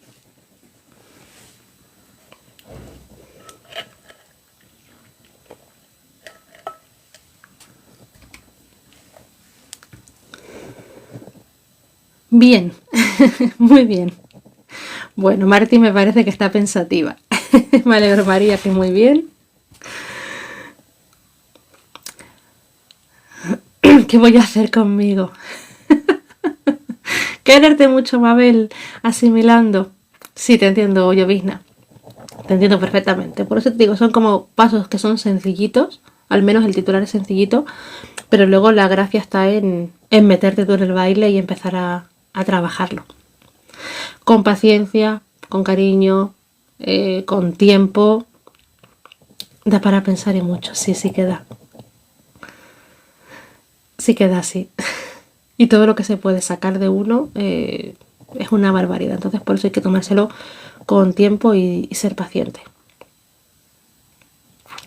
Bien, muy bien. Bueno, Marti me parece que está pensativa. Me alegro, María, que muy bien. ¿Qué voy a hacer conmigo? Quererte mucho, Mabel, asimilando. Sí, te entiendo, llovizna. Te entiendo perfectamente. Por eso te digo, son como pasos que son sencillitos. Al menos el titular es sencillito. Pero luego la gracia está en meterte tú en el baile y empezar a trabajarlo. Con paciencia, con cariño, con tiempo. Da para pensar y mucho. Sí, sí queda. Sí queda así. Y todo lo que se puede sacar de uno es una barbaridad. Entonces por eso hay que tomárselo con tiempo y ser paciente.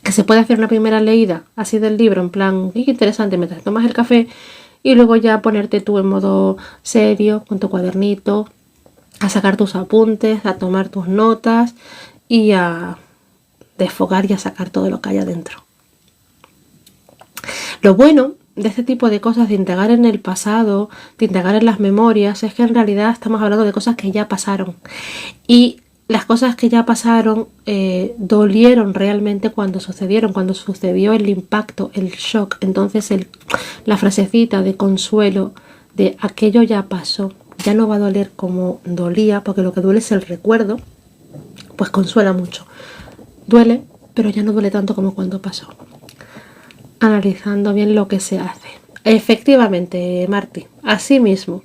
Que se puede hacer una primera leída así del libro, en plan, qué interesante, mientras tomas el café y luego ya ponerte tú en modo serio, con tu cuadernito, a sacar tus apuntes, a tomar tus notas y a desfogar y a sacar todo lo que hay adentro. Lo bueno de este tipo de cosas, de indagar en el pasado, de indagar en las memorias, es que en realidad estamos hablando de cosas que ya pasaron. Y las cosas que ya pasaron dolieron realmente cuando sucedieron, cuando sucedió el impacto, el shock. Entonces la frasecita de consuelo de aquello ya pasó, ya no va a doler como dolía, porque lo que duele es el recuerdo, pues consuela mucho. Duele, pero ya no duele tanto como cuando pasó. Analizando bien lo que se hace. Efectivamente, Marti, así mismo.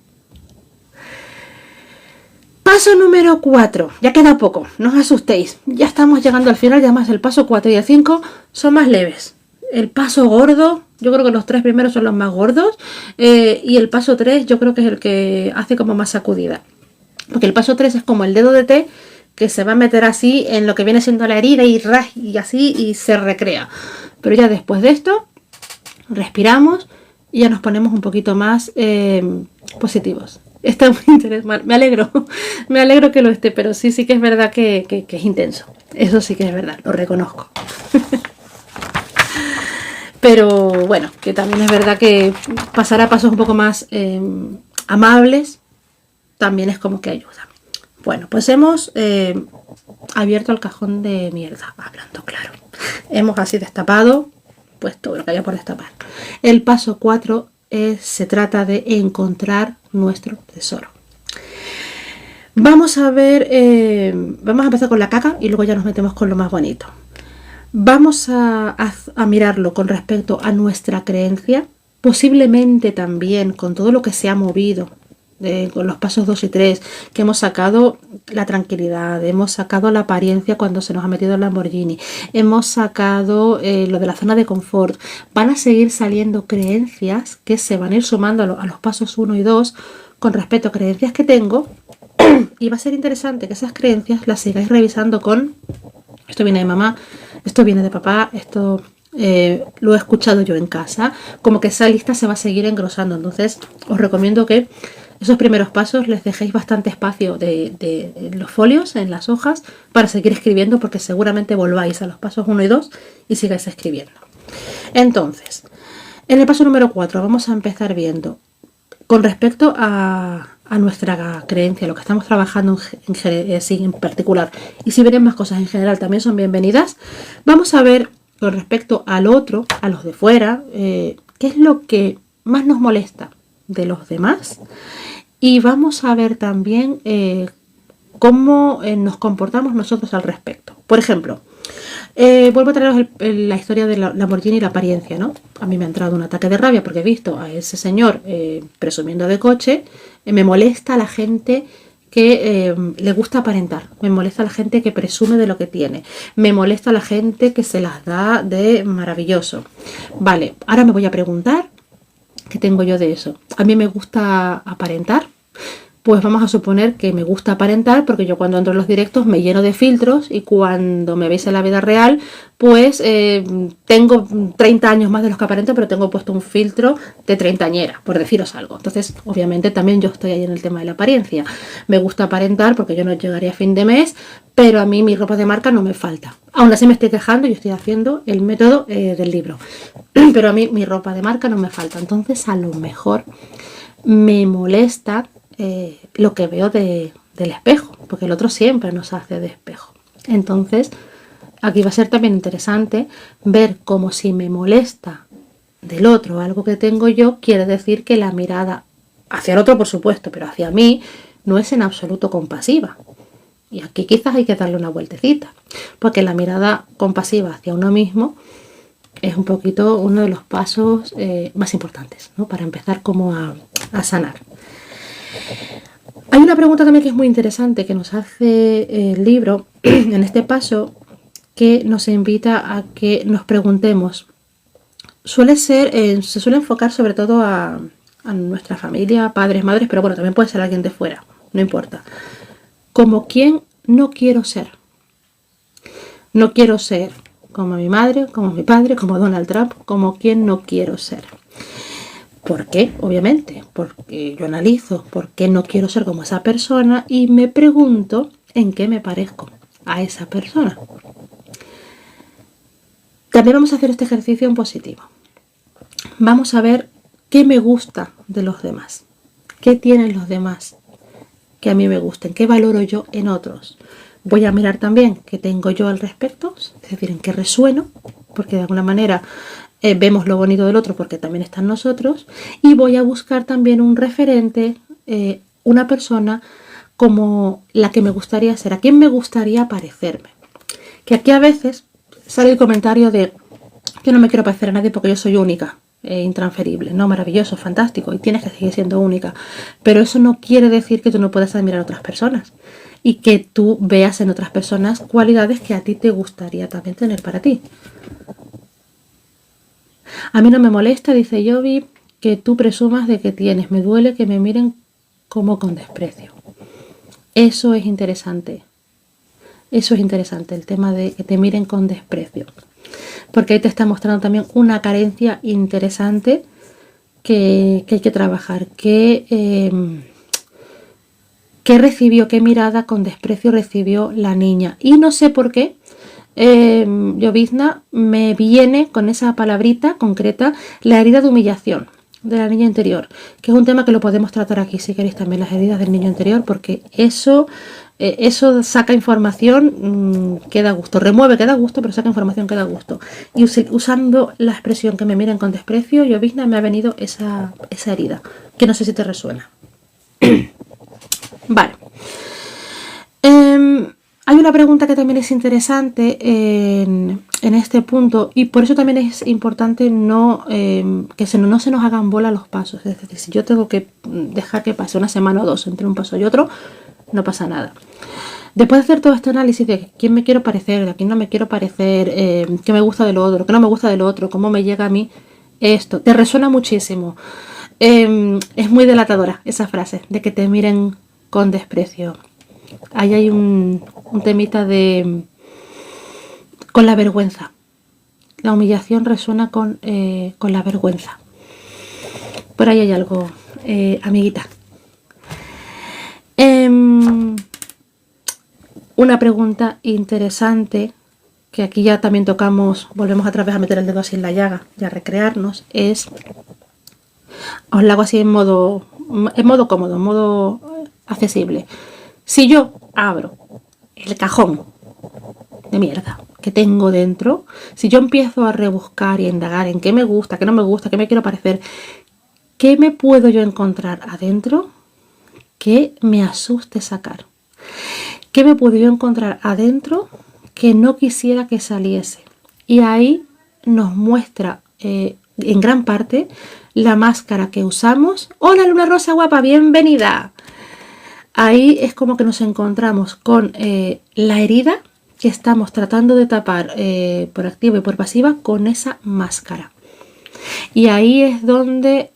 Paso número 4. Ya queda poco, no os asustéis. Ya estamos llegando al final y además el paso 4 y el 5 son más leves. El paso gordo, yo creo que los 3 primeros son los más gordos. Y el paso 3 yo creo que es el que hace como más sacudida. Porque el paso 3 es como el dedo de té que se va a meter así en lo que viene siendo la herida y así y se recrea. Pero ya después de esto, respiramos y ya nos ponemos un poquito más positivos. Está muy interesante, me alegro que lo esté, pero sí que es verdad que es intenso. Eso sí que es verdad, lo reconozco. Pero bueno, que también es verdad que pasar a pasos un poco más amables también es como que ayuda. Bueno, pues hemos abierto el cajón de mierda, hablando claro. Hemos así destapado pues todo lo que haya por destapar. El paso 4 se trata de encontrar nuestro tesoro. Vamos a ver, vamos a empezar con la caca y luego ya nos metemos con lo más bonito. Vamos a mirarlo con respecto a nuestra creencia, posiblemente también con todo lo que se ha movido, con los pasos 2 y 3, que hemos sacado la tranquilidad, hemos sacado la apariencia cuando se nos ha metido el Lamborghini, hemos sacado lo de la zona de confort. Van a seguir saliendo creencias que se van a ir sumando a los pasos 1 y 2 con respecto a creencias que tengo, y va a ser interesante que esas creencias las sigáis revisando con esto viene de mamá, esto viene de papá, esto lo he escuchado yo en casa, como que esa lista se va a seguir engrosando. Entonces os recomiendo que esos primeros pasos les dejéis bastante espacio de los folios, en las hojas, para seguir escribiendo, porque seguramente volváis a los pasos 1 y 2 y sigáis escribiendo. Entonces, en el paso número 4 vamos a empezar viendo con respecto a nuestra creencia, lo que estamos trabajando en particular, y si vienen más cosas en general también son bienvenidas. Vamos a ver con respecto al otro, a los de fuera, qué es lo que más nos molesta de los demás, y vamos a ver también cómo nos comportamos nosotros al respecto. Por ejemplo, vuelvo a traeros la historia de la Lamborghini y la apariencia, ¿no? A mí me ha entrado un ataque de rabia porque he visto a ese señor presumiendo de coche. Me molesta la gente que le gusta aparentar, me molesta la gente que presume de lo que tiene, me molesta la gente que se las da de maravilloso. Vale, ahora me voy a preguntar, ¿qué tengo yo de eso? A mí me gusta aparentar. Pues vamos a suponer que me gusta aparentar, porque yo cuando entro en los directos me lleno de filtros, y cuando me veis en la vida real, pues tengo 30 años más de los que aparento, pero tengo puesto un filtro de treintañera, por deciros algo. Entonces, obviamente también yo estoy ahí en el tema de la apariencia. Me gusta aparentar porque yo no llegaría a fin de mes, pero a mí mi ropa de marca no me falta. Aún así me estoy quejando y estoy haciendo el método del libro. Pero a mí mi ropa de marca no me falta. Entonces, a lo mejor me molesta lo que veo del espejo, porque el otro siempre nos hace de espejo. Entonces aquí va a ser también interesante ver cómo, si me molesta del otro algo que tengo yo, quiere decir que la mirada hacia el otro, por supuesto, pero hacia mí no es en absoluto compasiva. Y aquí quizás hay que darle una vueltecita, porque la mirada compasiva hacia uno mismo es un poquito uno de los pasos más importantes, ¿no? Para empezar como a sanar. Hay una pregunta también que es muy interesante que nos hace el libro en este paso, que nos invita a que nos preguntemos. Se suele enfocar sobre todo a nuestra familia, padres, madres, pero bueno, también puede ser alguien de fuera, no importa. ¿Como quién no quiero ser? No quiero ser como mi madre, como mi padre, como Donald Trump, como quién no quiero ser. ¿Por qué? Obviamente, porque yo analizo por qué no quiero ser como esa persona y me pregunto en qué me parezco a esa persona. También vamos a hacer este ejercicio en positivo. Vamos a ver qué me gusta de los demás, qué tienen los demás que a mí me gusten, qué valoro yo en otros. Voy a mirar también qué tengo yo al respecto, es decir, en qué resueno, porque de alguna manera vemos lo bonito del otro porque también está en nosotros, y voy a buscar también un referente, una persona como la que me gustaría ser, a quien me gustaría parecerme. Que aquí a veces sale el comentario de que no me quiero parecer a nadie porque yo soy única. intransferible, ¿no? Maravilloso, fantástico, y tienes que seguir siendo única. Pero eso no quiere decir que tú no puedas admirar a otras personas y que tú veas en otras personas cualidades que a ti te gustaría también tener para ti. A mí no me molesta, dice Yobi, que tú presumas de que tienes. Me duele que me miren como con desprecio. Eso es interesante. Eso es interesante, el tema de que te miren con desprecio. Porque ahí te está mostrando también una carencia interesante que hay que trabajar. ¿Qué recibió, qué mirada con desprecio recibió la niña? Y no sé por qué, Llovizna, me viene con esa palabrita concreta la herida de humillación de la niña interior, que es un tema que lo podemos tratar aquí si queréis también, las heridas del niño interior, porque eso saca información que da gusto, remueve que da gusto, pero saca información que da gusto. Y usando la expresión que me miren con desprecio, Llovizna, me ha venido esa herida, que no sé si te resuena. Vale. Hay una pregunta que también es interesante en este punto, y por eso también es importante no se nos hagan bola los pasos. Es decir, si yo tengo que dejar que pase una semana o dos entre un paso y otro, no pasa nada. Después de hacer todo este análisis de quién me quiero parecer, de quién no me quiero parecer, qué me gusta de lo otro, qué no me gusta de lo otro, cómo me llega a mí esto, te resuena muchísimo. Es muy delatadora esa frase de que te miren con desprecio. Ahí hay un temita con la vergüenza. La humillación resuena con la vergüenza. Por ahí hay algo, amiguita. Una pregunta interesante, que aquí ya también tocamos, volvemos otra vez a meter el dedo así en la llaga y a recrearnos, es, os la hago así en modo cómodo, en modo accesible. Si yo abro el cajón de mierda que tengo dentro, si yo empiezo a rebuscar y a indagar en qué me gusta, qué no me gusta, qué me quiero parecer, ¿qué me puedo yo encontrar adentro que me asuste sacar? ¿Qué me puedo yo encontrar adentro que no quisiera que saliese? Y ahí nos muestra en gran parte la máscara que usamos. ¡Hola, Luna Rosa guapa! ¡Bienvenida! Ahí es como que nos encontramos con la herida que estamos tratando de tapar por activa y por pasiva con esa máscara. Y ahí es donde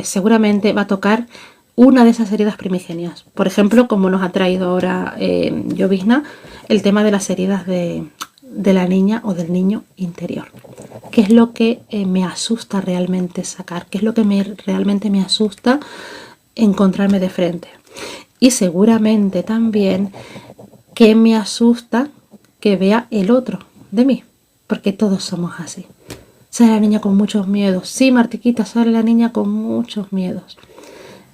seguramente va a tocar una de esas heridas primigenias. Por ejemplo, como nos ha traído ahora Llovizna, el tema de las heridas de la niña o del niño interior. ¿Qué es lo que me asusta realmente sacar? ¿Qué es lo que realmente me asusta encontrarme de frente? Y seguramente también que me asusta que vea el otro de mí, porque todos somos así. Sale la niña con muchos miedos. Sí, Martiquita, sale la niña con muchos miedos.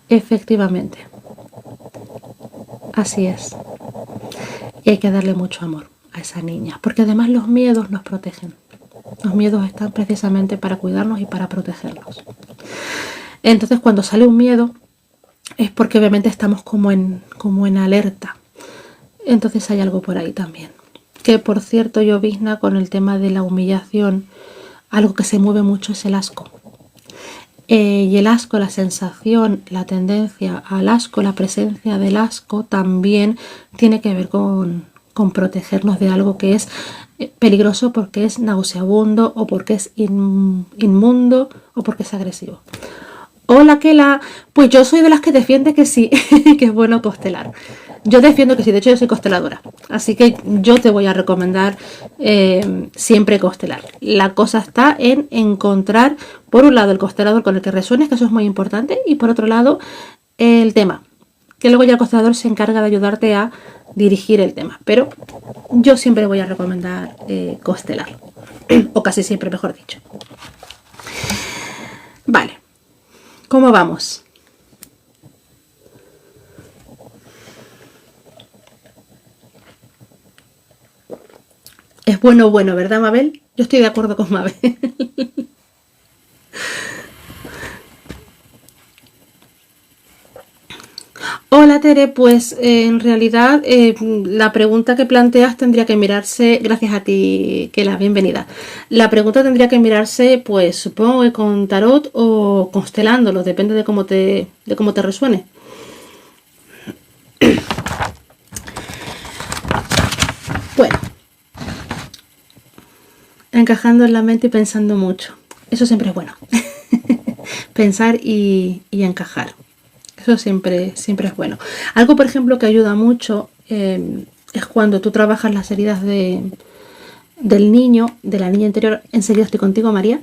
Efectivamente. Así es. Y hay que darle mucho amor a esa niña, porque además los miedos nos protegen. Los miedos están precisamente para cuidarnos y para protegernos. Entonces, cuando sale un miedo, es porque obviamente estamos como en alerta. Entonces hay algo por ahí también. Que por cierto, Llovizna, con el tema de la humillación, algo que se mueve mucho es el asco. Y el asco, la sensación, la tendencia al asco, la presencia del asco también tiene que ver con protegernos de algo que es peligroso porque es nauseabundo o porque es inmundo o porque es agresivo. Hola, Kela. Pues yo soy de las que defiende que sí, que es bueno constelar. Yo defiendo que sí, de hecho yo soy consteladora. Así que yo te voy a recomendar siempre constelar. La cosa está en encontrar, por un lado, el constelador con el que resuenes, que eso es muy importante, y por otro lado, el tema. Que luego ya el constelador se encarga de ayudarte a dirigir el tema. Pero yo siempre voy a recomendar constelar. O casi siempre, mejor dicho. Vale. ¿Cómo vamos? Es bueno, ¿verdad, Mabel? Yo estoy de acuerdo con Mabel. Hola Tere, pues en realidad la pregunta que planteas tendría que mirarse, gracias a ti, que la bienvenida. La pregunta tendría que mirarse, pues supongo que con tarot o constelándolo, depende de cómo te resuene. Bueno, encajando en la mente y pensando mucho. Eso siempre es bueno. Pensar y encajar. Eso siempre es bueno. Algo, por ejemplo, que ayuda mucho es cuando tú trabajas las heridas del niño, de la niña interior. Enseguida estoy contigo, María.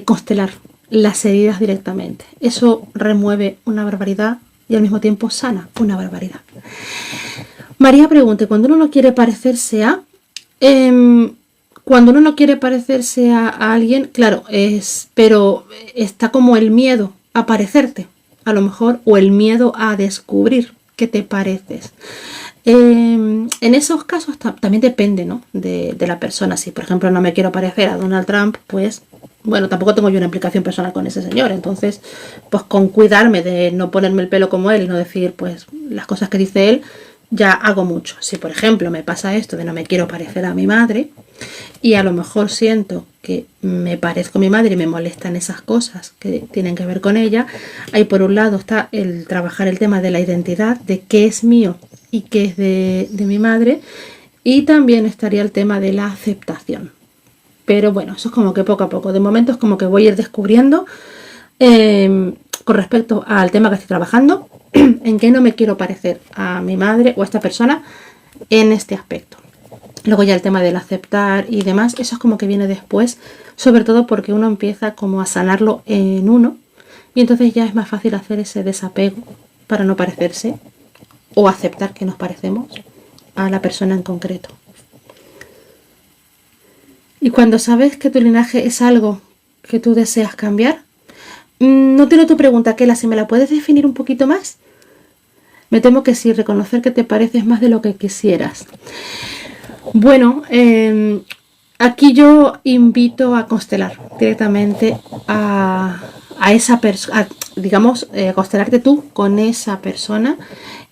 Constelar las heridas directamente. Eso remueve una barbaridad y al mismo tiempo sana una barbaridad. María pregunta, cuando uno no quiere parecerse a... cuando uno no quiere parecerse a alguien, claro, pero está como el miedo a parecerte, a lo mejor, o el miedo a descubrir que te pareces. En esos casos también depende, ¿no? de la persona. Si, por ejemplo, no me quiero parecer a Donald Trump, pues, bueno, tampoco tengo yo una implicación personal con ese señor. Entonces, pues con cuidarme de no ponerme el pelo como él y no decir, pues, las cosas que dice él, ya hago mucho. Si, por ejemplo, me pasa esto de no me quiero parecer a mi madre y a lo mejor siento que me parezco a mi madre y me molestan esas cosas que tienen que ver con ella, ahí por un lado está el trabajar el tema de la identidad, de qué es mío y qué es de mi madre, y también estaría el tema de la aceptación. Pero bueno, eso es como que poco a poco. De momento es como que voy a ir descubriendo con respecto al tema que estoy trabajando, en qué no me quiero parecer a mi madre o a esta persona en este aspecto. Luego ya el tema del aceptar y demás, eso es como que viene después, sobre todo porque uno empieza como a sanarlo en uno y entonces ya es más fácil hacer ese desapego para no parecerse o aceptar que nos parecemos a la persona en concreto. Y cuando sabes que tu linaje es algo que tú deseas cambiar, no tengo tu pregunta, Kela, si me la puedes definir un poquito más. Me temo que sí, reconocer que te pareces más de lo que quisieras. Bueno, aquí yo invito a constelar directamente a esa persona, digamos, a constelarte tú con esa persona.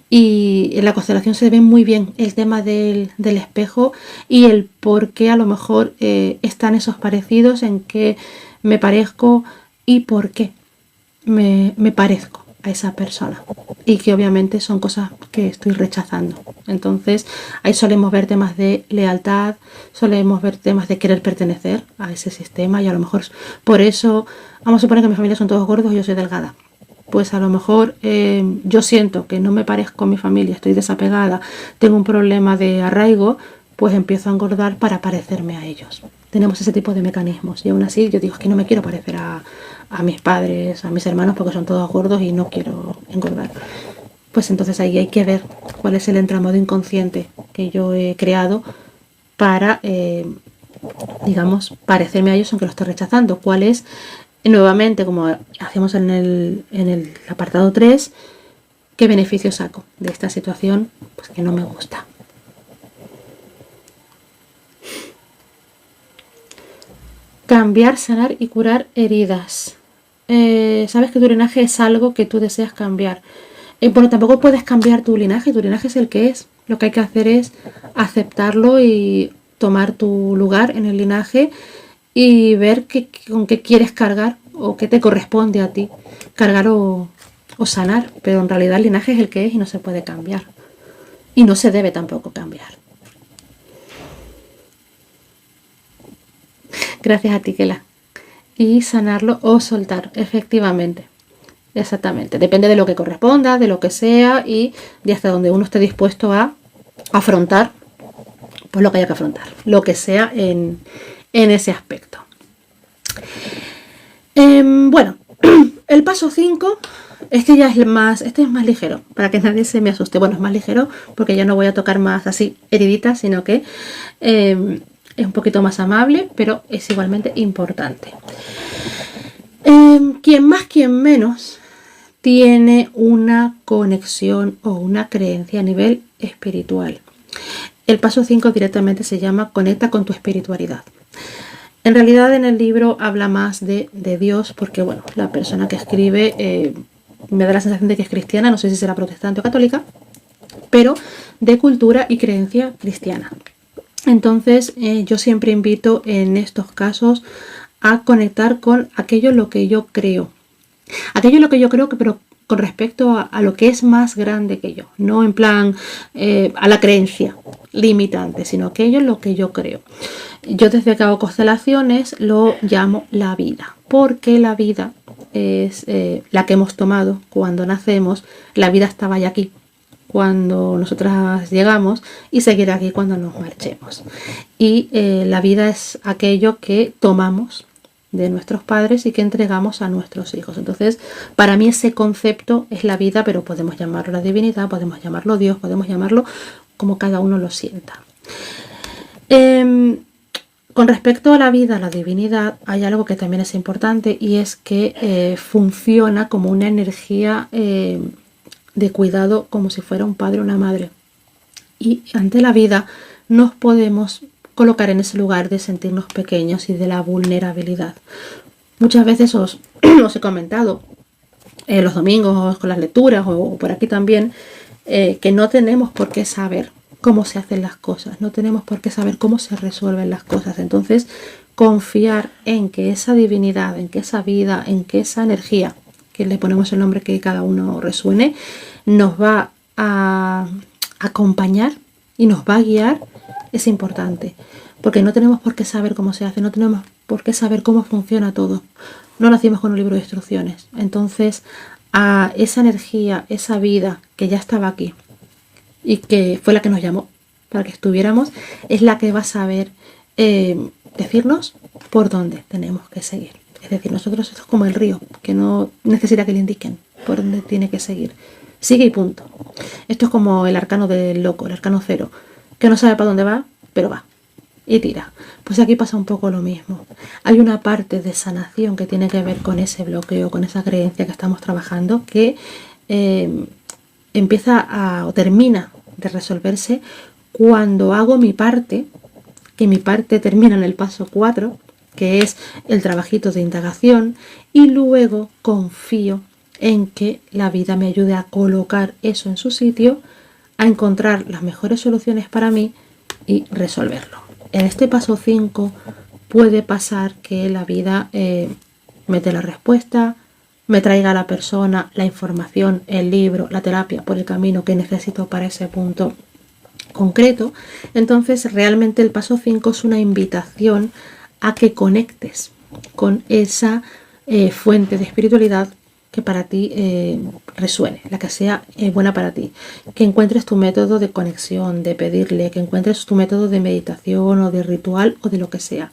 Y en la constelación se ve muy bien el tema del espejo y el por qué a lo mejor están esos parecidos, en qué me parezco y por qué me parezco a esa persona, y que obviamente son cosas que estoy rechazando. Entonces ahí solemos ver temas de lealtad, solemos ver temas de querer pertenecer a ese sistema, y a lo mejor por eso, vamos a suponer que mi familia son todos gordos y yo soy delgada. Pues a lo mejor yo siento que no me parezco a mi familia, estoy desapegada, tengo un problema de arraigo, pues empiezo a engordar para parecerme a ellos. Tenemos ese tipo de mecanismos y aún así yo digo, es que no me quiero parecer a mis padres, a mis hermanos, porque son todos gordos y no quiero engordar. Pues entonces ahí hay que ver cuál es el entramado inconsciente que yo he creado para, digamos, parecerme a ellos aunque lo estoy rechazando. Cuál es, nuevamente, como hacemos en el apartado 3, qué beneficio saco de esta situación, pues que no me gusta. Cambiar, sanar y curar heridas. Sabes que tu linaje es algo que tú deseas cambiar. Bueno, tampoco puedes cambiar tu linaje es el que es. Lo que hay que hacer es aceptarlo y tomar tu lugar en el linaje y ver con qué quieres cargar o qué te corresponde a ti cargar o sanar. Pero en realidad el linaje es el que es y no se puede cambiar. Y no se debe tampoco cambiar. Gracias a ti, Kela. Y sanarlo o soltar, efectivamente. Exactamente. Depende de lo que corresponda, de lo que sea y de hasta donde uno esté dispuesto a afrontar, pues lo que haya que afrontar, lo que sea en ese aspecto. Bueno, el paso 5, este es más ligero, para que nadie se me asuste. Bueno, es más ligero porque ya no voy a tocar más así heriditas, sino que es un poquito más amable, pero es igualmente importante. Quien más, quien menos, tiene una conexión o una creencia a nivel espiritual. El paso 5 directamente se llama Conecta con tu espiritualidad. En realidad en el libro habla más de Dios, porque bueno, la persona que escribe me da la sensación de que es cristiana, no sé si será protestante o católica, pero de cultura y creencia cristiana. Entonces yo siempre invito en estos casos a conectar con aquello en lo que yo creo. Aquello en lo que yo creo, pero con respecto a lo que es más grande que yo. No en plan a la creencia limitante, sino aquello en lo que yo creo. Yo desde que hago constelaciones lo llamo la vida. Porque la vida es la que hemos tomado cuando nacemos. La vida estaba ya aquí cuando nosotras llegamos y seguirá aquí cuando nos marchemos. Y la vida es aquello que tomamos de nuestros padres y que entregamos a nuestros hijos. Entonces, para mí ese concepto es la vida, pero podemos llamarlo la divinidad, podemos llamarlo Dios, podemos llamarlo como cada uno lo sienta. Con respecto a la vida, a la divinidad, hay algo que también es importante y es que funciona como una energía de cuidado, como si fuera un padre o una madre. Y ante la vida nos podemos colocar en ese lugar de sentirnos pequeños y de la vulnerabilidad. Muchas veces os he comentado los domingos con las lecturas o por aquí también que no tenemos por qué saber cómo se hacen las cosas, no tenemos por qué saber cómo se resuelven las cosas. Entonces, confiar en que esa divinidad, en que esa vida, en que esa energía, que le ponemos el nombre que cada uno resuene, nos va a acompañar y nos va a guiar, es importante. Porque no tenemos por qué saber cómo se hace, no tenemos por qué saber cómo funciona todo. No nacimos con un libro de instrucciones. Entonces, a esa energía, esa vida que ya estaba aquí y que fue la que nos llamó para que estuviéramos, es la que va a saber decirnos por dónde tenemos que seguir. Es decir, nosotros esto es como el río, que no necesita que le indiquen por dónde tiene que seguir. Sigue y punto. Esto es como el arcano del loco, el arcano 0, que no sabe para dónde va, pero va. Y tira. Pues aquí pasa un poco lo mismo. Hay una parte de sanación que tiene que ver con ese bloqueo, con esa creencia que estamos trabajando, que empieza o termina de resolverse cuando hago mi parte, que mi parte termina en el paso 4, que es el trabajito de indagación, y luego confío en que la vida me ayude a colocar eso en su sitio, a encontrar las mejores soluciones para mí y resolverlo. En este paso 5 puede pasar que la vida me dé la respuesta, me traiga a la persona, la información, el libro, la terapia por el camino que necesito para ese punto concreto. Entonces realmente el paso 5 es una invitación a que conectes con esa fuente de espiritualidad que para ti resuene, la que sea buena para ti, que encuentres tu método de conexión, de pedirle, que encuentres tu método de meditación o de ritual o de lo que sea.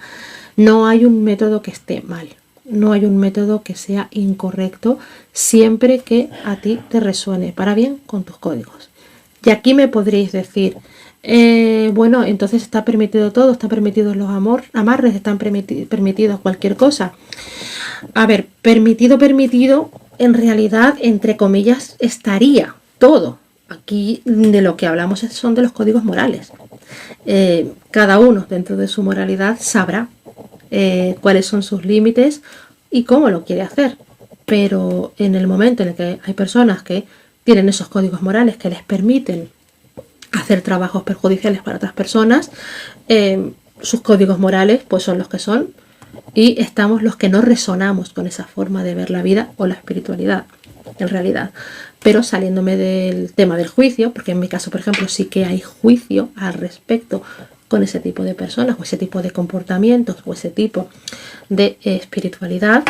No hay un método que esté mal, no hay un método que sea incorrecto, siempre que a ti te resuene para bien con tus códigos. Y aquí me podréis decir, bueno, entonces está permitido todo, están permitidos los amarres, están permitidos cualquier cosa. A ver, permitido, en realidad, entre comillas, estaría todo. Aquí de lo que hablamos son de los códigos morales. Cada uno dentro de su moralidad sabrá cuáles son sus límites y cómo lo quiere hacer. Pero en el momento en el que hay personas que tienen esos códigos morales que les permiten hacer trabajos perjudiciales para otras personas, sus códigos morales pues son los que son, y estamos los que no resonamos con esa forma de ver la vida o la espiritualidad en realidad. Pero saliéndome del tema del juicio, porque en mi caso por ejemplo sí que hay juicio al respecto con ese tipo de personas o ese tipo de comportamientos o ese tipo de espiritualidad,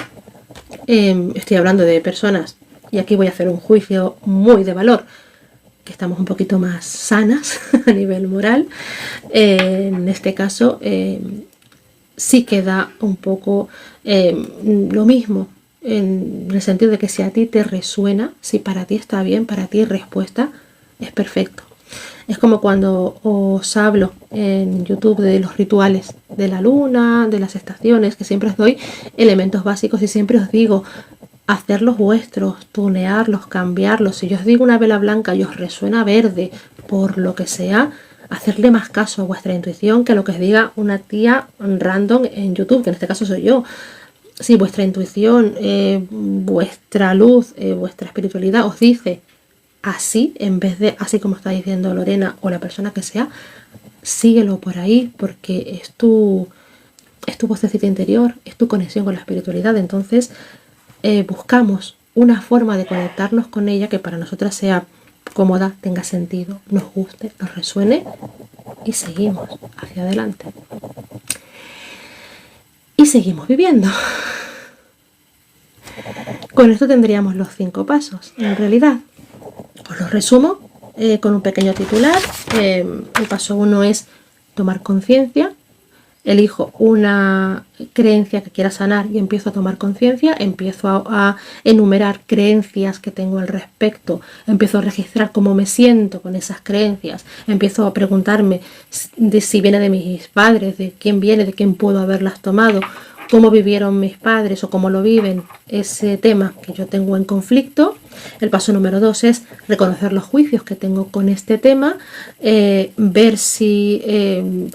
estoy hablando de personas, y aquí voy a hacer un juicio muy de valor, que estamos un poquito más sanas a nivel moral. En este caso sí queda un poco lo mismo, en el sentido de que si a ti te resuena, si para ti está bien, para ti respuesta, es perfecto. Es como cuando os hablo en YouTube de los rituales de la luna, de las estaciones, que siempre os doy elementos básicos y siempre os digo, hacerlos vuestros, tunearlos, cambiarlos. Si yo os digo una vela blanca y os resuena verde, por lo que sea, hacerle más caso a vuestra intuición que a lo que os diga una tía random en YouTube, que en este caso soy yo. si vuestra intuición, vuestra luz, vuestra espiritualidad os dice así, en vez de así como está diciendo Lorena o la persona que sea, síguelo por ahí, porque es tu vocecita interior, es tu conexión con la espiritualidad. Entonces buscamos una forma de conectarnos con ella que para nosotras sea cómoda, tenga sentido, nos guste, nos resuene, y seguimos hacia adelante. Y seguimos viviendo. Con esto tendríamos los 5 pasos, en realidad. Os los resumo con un pequeño titular. El paso 1 es tomar conciencia. Elijo una creencia que quiera sanar y empiezo a tomar conciencia, empiezo a enumerar creencias que tengo al respecto, empiezo a registrar cómo me siento con esas creencias, empiezo a preguntarme de si viene de mis padres, de quién viene, de quién puedo haberlas tomado, cómo vivieron mis padres o cómo lo viven ese tema que yo tengo en conflicto. El paso número 2 es reconocer los juicios que tengo con este tema, ver si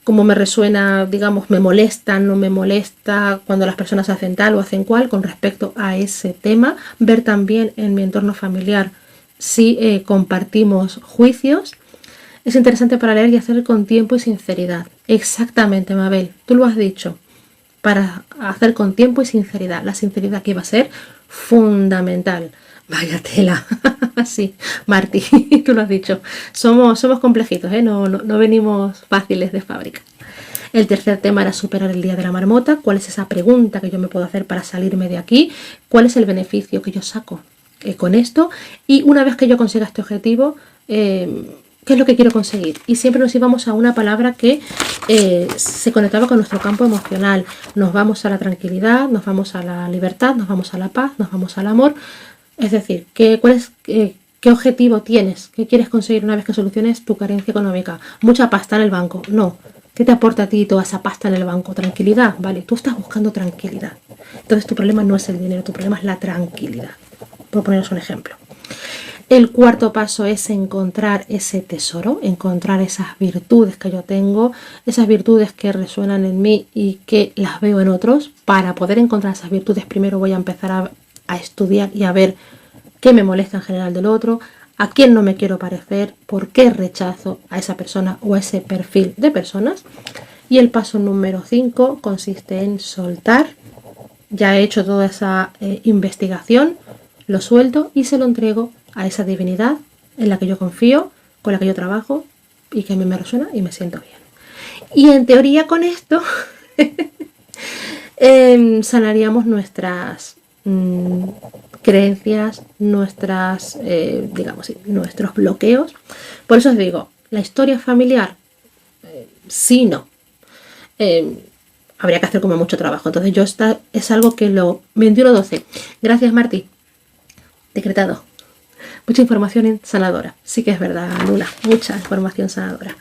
cómo me resuena, digamos, me molesta, no me molesta cuando las personas hacen tal o hacen cual con respecto a ese tema. Ver también en mi entorno familiar si compartimos juicios. Es interesante para leer y hacer con tiempo y sinceridad. Exactamente, Mabel, tú lo has dicho. Para hacer con tiempo y sinceridad. La sinceridad que va a ser fundamental. Vaya tela. Sí, Martí, tú lo has dicho. Somos complejitos, ¿eh? No venimos fáciles de fábrica. El tercer tema era superar el día de la marmota. ¿Cuál es esa pregunta que yo me puedo hacer para salirme de aquí? ¿Cuál es el beneficio que yo saco con esto? Y una vez que yo consiga este objetivo, ¿qué es lo que quiero conseguir? Y siempre nos íbamos a una palabra que se conectaba con nuestro campo emocional. Nos vamos a la tranquilidad, nos vamos a la libertad, nos vamos a la paz, nos vamos al amor. Es decir, ¿qué objetivo tienes? ¿Qué quieres conseguir una vez que soluciones tu carencia económica? Mucha pasta en el banco. No. ¿Qué te aporta a ti toda esa pasta en el banco? Tranquilidad, ¿vale? Tú estás buscando tranquilidad. Entonces tu problema no es el dinero, tu problema es la tranquilidad. Por poneros un ejemplo. El cuarto paso es encontrar ese tesoro, encontrar esas virtudes que yo tengo, esas virtudes que resuenan en mí y que las veo en otros. Para poder encontrar esas virtudes, primero voy a empezar a estudiar y a ver qué me molesta en general del otro, a quién no me quiero parecer, por qué rechazo a esa persona o a ese perfil de personas. Y el paso número 5 consiste en soltar. Ya he hecho toda esa investigación, lo suelto y se lo entrego a esa divinidad en la que yo confío, con la que yo trabajo y que a mí me resuena y me siento bien. Y en teoría con esto sanaríamos nuestras creencias, nuestras, digamos, nuestros bloqueos. Por eso os digo, la historia familiar, sí, no. Habría que hacer como mucho trabajo. Entonces yo es algo que lo 21-12. Gracias, Martí. Decretado. Mucha información sanadora. Sí que es verdad, Luna. Mucha información sanadora.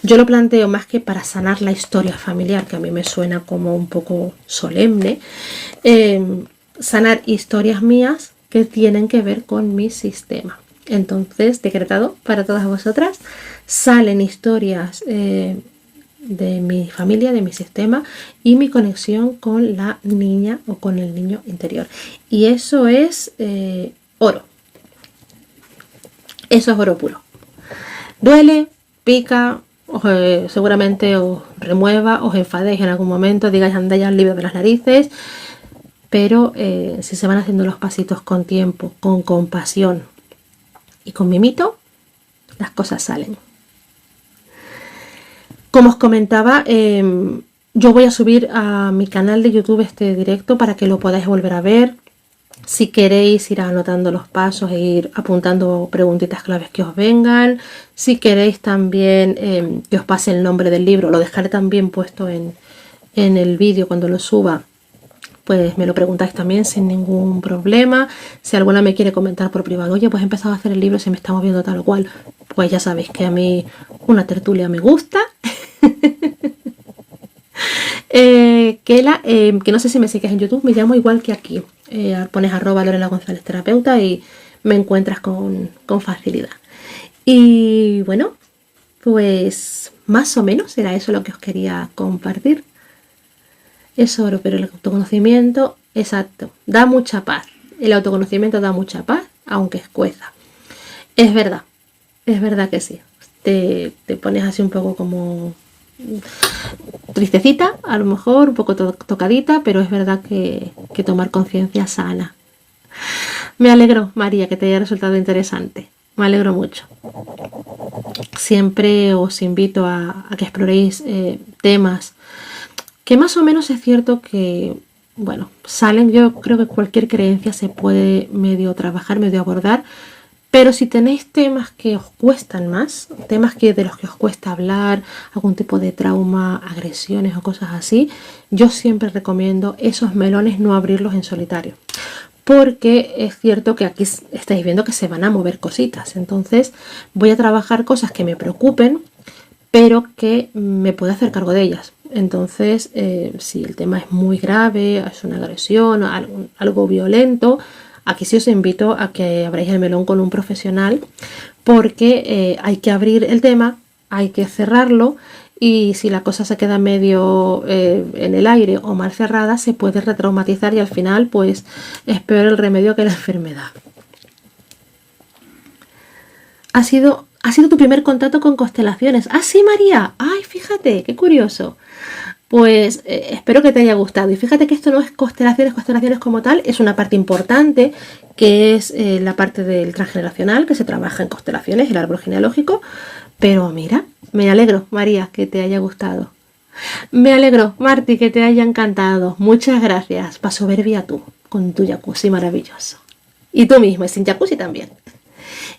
Yo lo planteo más que para sanar la historia familiar, que a mí me suena como un poco solemne. Sanar historias mías que tienen que ver con mi sistema. Entonces, decretado para todas vosotras, salen historias de mi familia, de mi sistema y mi conexión con la niña o con el niño interior. Y eso es oro. Eso es oro puro. Duele, pica, seguramente os remueva, os enfadéis en algún momento, digáis andáis al libro de las narices, pero si se van haciendo los pasitos con tiempo, con compasión y con mimito, las cosas salen. Como os comentaba, yo voy a subir a mi canal de YouTube este directo para que lo podáis volver a ver. Si queréis ir anotando los pasos e ir apuntando preguntitas claves que os vengan. Si queréis también que os pase el nombre del libro, lo dejaré también puesto en el vídeo cuando lo suba. Pues me lo preguntáis también sin ningún problema. Si alguna me quiere comentar por privado, oye, pues he empezado a hacer el libro, se me está moviendo tal o cual, pues ya sabéis que a mí una tertulia me gusta. Que no sé si me sigues en YouTube, me llamo igual que aquí. Pones @Lorena González terapeuta y me encuentras con facilidad. Y bueno, pues más o menos era eso lo que os quería compartir. Es oro, pero el autoconocimiento, exacto, da mucha paz. El autoconocimiento da mucha paz, aunque escueza. Es verdad que sí. Te pones así un poco como tristecita, a lo mejor, un poco tocadita, pero es verdad que tomar conciencia sana. Me alegro, María, que te haya resultado interesante. Me alegro mucho. Siempre os invito a que exploréis temas que más o menos es cierto que, bueno, salen, yo creo que cualquier creencia se puede medio trabajar, medio abordar, pero si tenéis temas que os cuestan más, temas de los que os cuesta hablar, algún tipo de trauma, agresiones o cosas así, yo siempre recomiendo esos melones no abrirlos en solitario. Porque es cierto que aquí estáis viendo que se van a mover cositas. Entonces voy a trabajar cosas que me preocupen, pero que me pueda hacer cargo de ellas. Entonces, si el tema es muy grave, es una agresión, algo violento, aquí sí os invito a que abráis el melón con un profesional, porque hay que abrir el tema, hay que cerrarlo, y si la cosa se queda medio en el aire o mal cerrada, se puede retraumatizar y al final pues es peor el remedio que la enfermedad. Ha sido tu primer contacto con constelaciones. ¡Ah, sí, María! ¡Ay, fíjate! ¡Qué curioso! Pues espero que te haya gustado. Y fíjate que esto no es constelaciones como tal, es una parte importante, que es la parte del transgeneracional, que se trabaja en constelaciones, el árbol genealógico. Pero mira, me alegro, María, que te haya gustado. Me alegro, Marti, que te haya encantado. Muchas gracias. Pa' soberbia tú, con tu jacuzzi maravilloso. Y tú mismo, y sin jacuzzi también.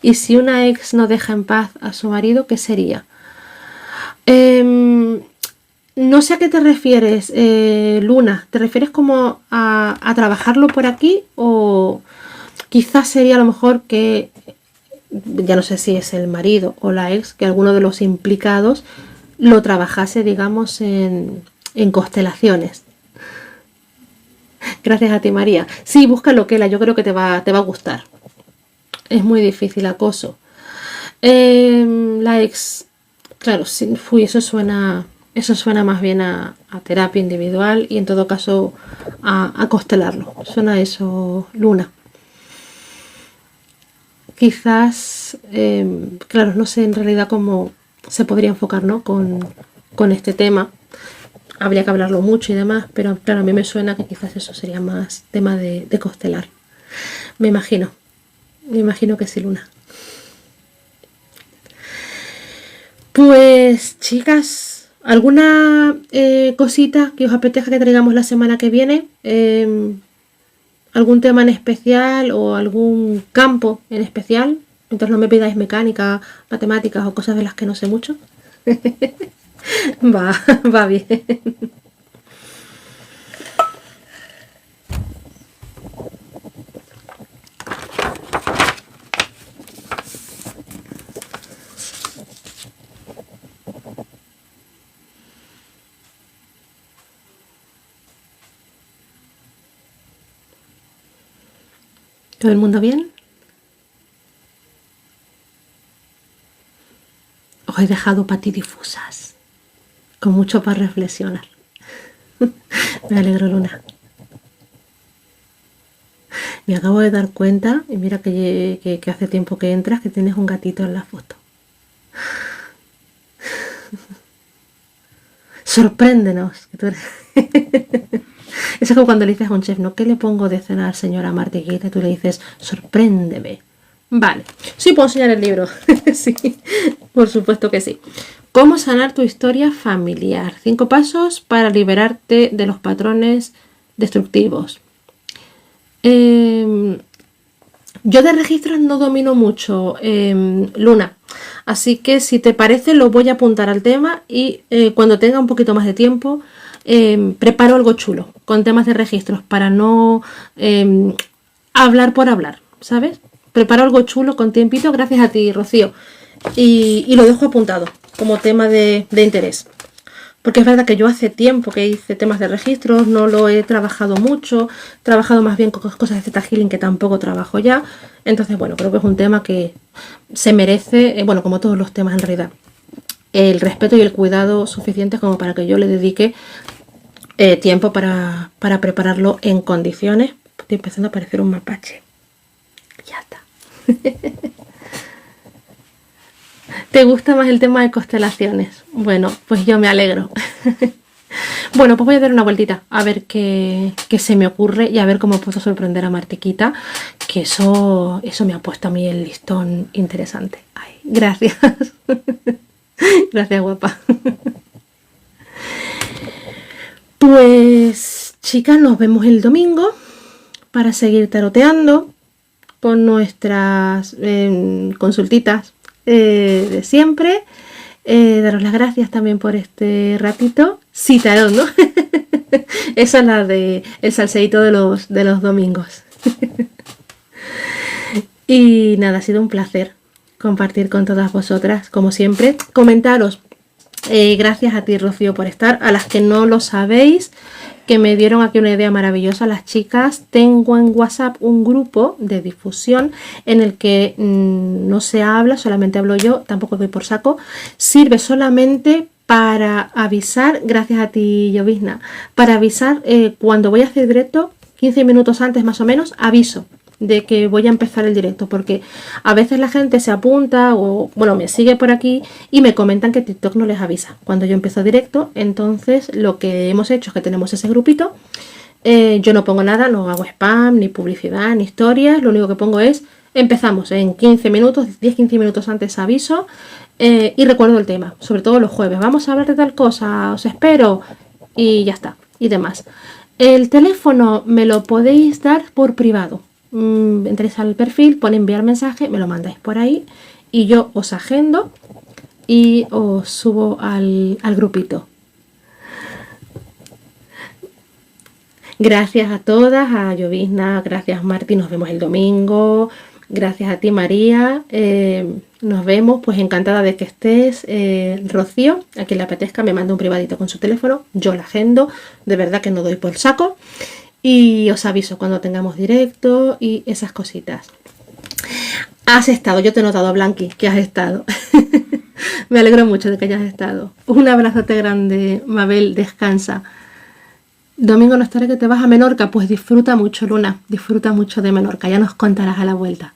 Y si una ex no deja en paz a su marido, ¿qué sería? No sé a qué te refieres, Luna. ¿Te refieres como a trabajarlo por aquí? O quizás sería a lo mejor que, ya no sé si es el marido o la ex, que alguno de los implicados lo trabajase, digamos, en constelaciones. Gracias a ti, María. Sí, búscalo, Kela, yo creo que te va a gustar. Es muy difícil, acoso. La ex, claro, sí, uy, eso suena más bien a terapia individual y en todo caso a constelarlo. Suena eso, Luna. Quizás, claro, no sé en realidad cómo se podría enfocar, ¿no? con este tema. Habría que hablarlo mucho y demás, pero claro, a mí me suena que quizás eso sería más tema de constelar. Me imagino que sí, Luna. Pues, chicas, ¿alguna cosita que os apetezca que traigamos la semana que viene? ¿Algún tema en especial o algún campo en especial? Entonces no me pidáis mecánica, matemáticas o cosas de las que no sé mucho. va bien. ¿Todo el mundo bien? Os he dejado patidifusas, con mucho para reflexionar. Me alegro, Luna. Me acabo de dar cuenta, y mira que hace tiempo que entras, que tienes un gatito en la foto. Sorpréndenos. Que tú eres... Eso es como cuando le dices a un chef, ¿no? ¿Qué le pongo de cenar, señora Martiguita? Y tú le dices, sorpréndeme. Vale, sí puedo enseñar el libro. Sí, por supuesto que sí. ¿Cómo sanar tu historia familiar? 5 pasos para liberarte de los patrones destructivos. Yo de registros no domino mucho, Luna. Así que si te parece lo voy a apuntar al tema y cuando tenga un poquito más de tiempo preparo algo chulo con temas de registros para no hablar por hablar, ¿sabes? Preparo algo chulo con tiempito, gracias a ti, Rocío. Y lo dejo apuntado como tema de interés. Porque es verdad que yo hace tiempo que hice temas de registros, no lo he trabajado mucho, he trabajado más bien con cosas de Theta Healing que tampoco trabajo ya. Entonces, bueno, creo que es un tema que se merece, bueno, como todos los temas en realidad, el respeto y el cuidado suficientes como para que yo le dedique tiempo para prepararlo en condiciones. Estoy empezando a parecer un mapache. Ya está. ¿Te gusta más el tema de constelaciones? Bueno, pues yo me alegro. Bueno, pues voy a dar una vueltita a ver qué se me ocurre y a ver cómo puedo sorprender a Martiquita, que eso me ha puesto a mí el listón interesante. Ay, gracias. Gracias, guapa. Pues, chicas, nos vemos el domingo para seguir taroteando con nuestras consultitas de siempre. Daros las gracias también por este ratito. Sí, tarot, ¿no? Esa es la de el salseíto de los domingos. Y nada, ha sido un placer compartir con todas vosotras, como siempre. Comentaros, gracias a ti, Rocío, por estar. A las que no lo sabéis, que me dieron aquí una idea maravillosa, las chicas, tengo en WhatsApp un grupo de difusión en el que no se habla, solamente hablo yo, tampoco doy por saco, sirve solamente para avisar, gracias a ti, Llovizna, para avisar cuando voy a hacer directo, 15 minutos antes más o menos, aviso de que voy a empezar el directo, porque a veces la gente se apunta o, bueno, me sigue por aquí y me comentan que TikTok no les avisa cuando yo empiezo directo. Entonces lo que hemos hecho es que tenemos ese grupito, yo no pongo nada, no hago spam, ni publicidad, ni historias, lo único que pongo es empezamos en 15 minutos, 10-15 minutos antes aviso y recuerdo el tema, sobre todo los jueves, vamos a hablar de tal cosa, os espero y ya está, y demás. El teléfono me lo podéis dar por privado. Entréis al perfil, pone enviar mensaje, me lo mandáis por ahí y yo os agendo y os subo al grupito. Gracias a todas, a Llovizna, gracias Marti, nos vemos el domingo, gracias a ti María, nos vemos, pues encantada de que estés. Rocío, a quien le apetezca me manda un privadito con su teléfono, yo la agendo, de verdad que no doy por saco. Y os aviso cuando tengamos directo y esas cositas. Has estado, yo te he notado, Blanqui, que has estado. Me alegro mucho de que hayas estado. Un abrazote grande, Mabel, descansa. Domingo no estaré, que te vas a Menorca, pues disfruta mucho, Luna, disfruta mucho de Menorca, ya nos contarás a la vuelta.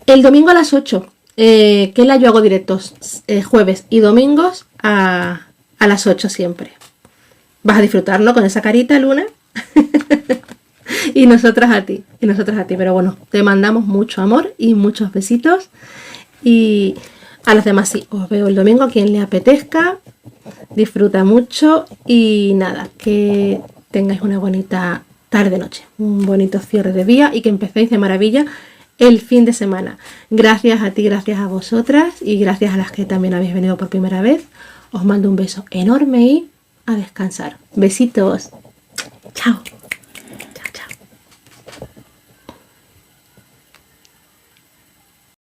El domingo a las 8, que yo hago directos jueves y domingos a las 8 siempre. Vas a disfrutar, ¿no? Con esa carita, Luna. Y nosotras a ti, pero bueno, te mandamos mucho amor y muchos besitos. Y a los demás sí, os veo el domingo, a quien le apetezca, disfruta mucho y nada, que tengáis una bonita tarde-noche, un bonito cierre de día y que empecéis de maravilla el fin de semana. Gracias a ti, gracias a vosotras y gracias a las que también habéis venido por primera vez. Os mando un beso enorme y a descansar. Besitos. Chao.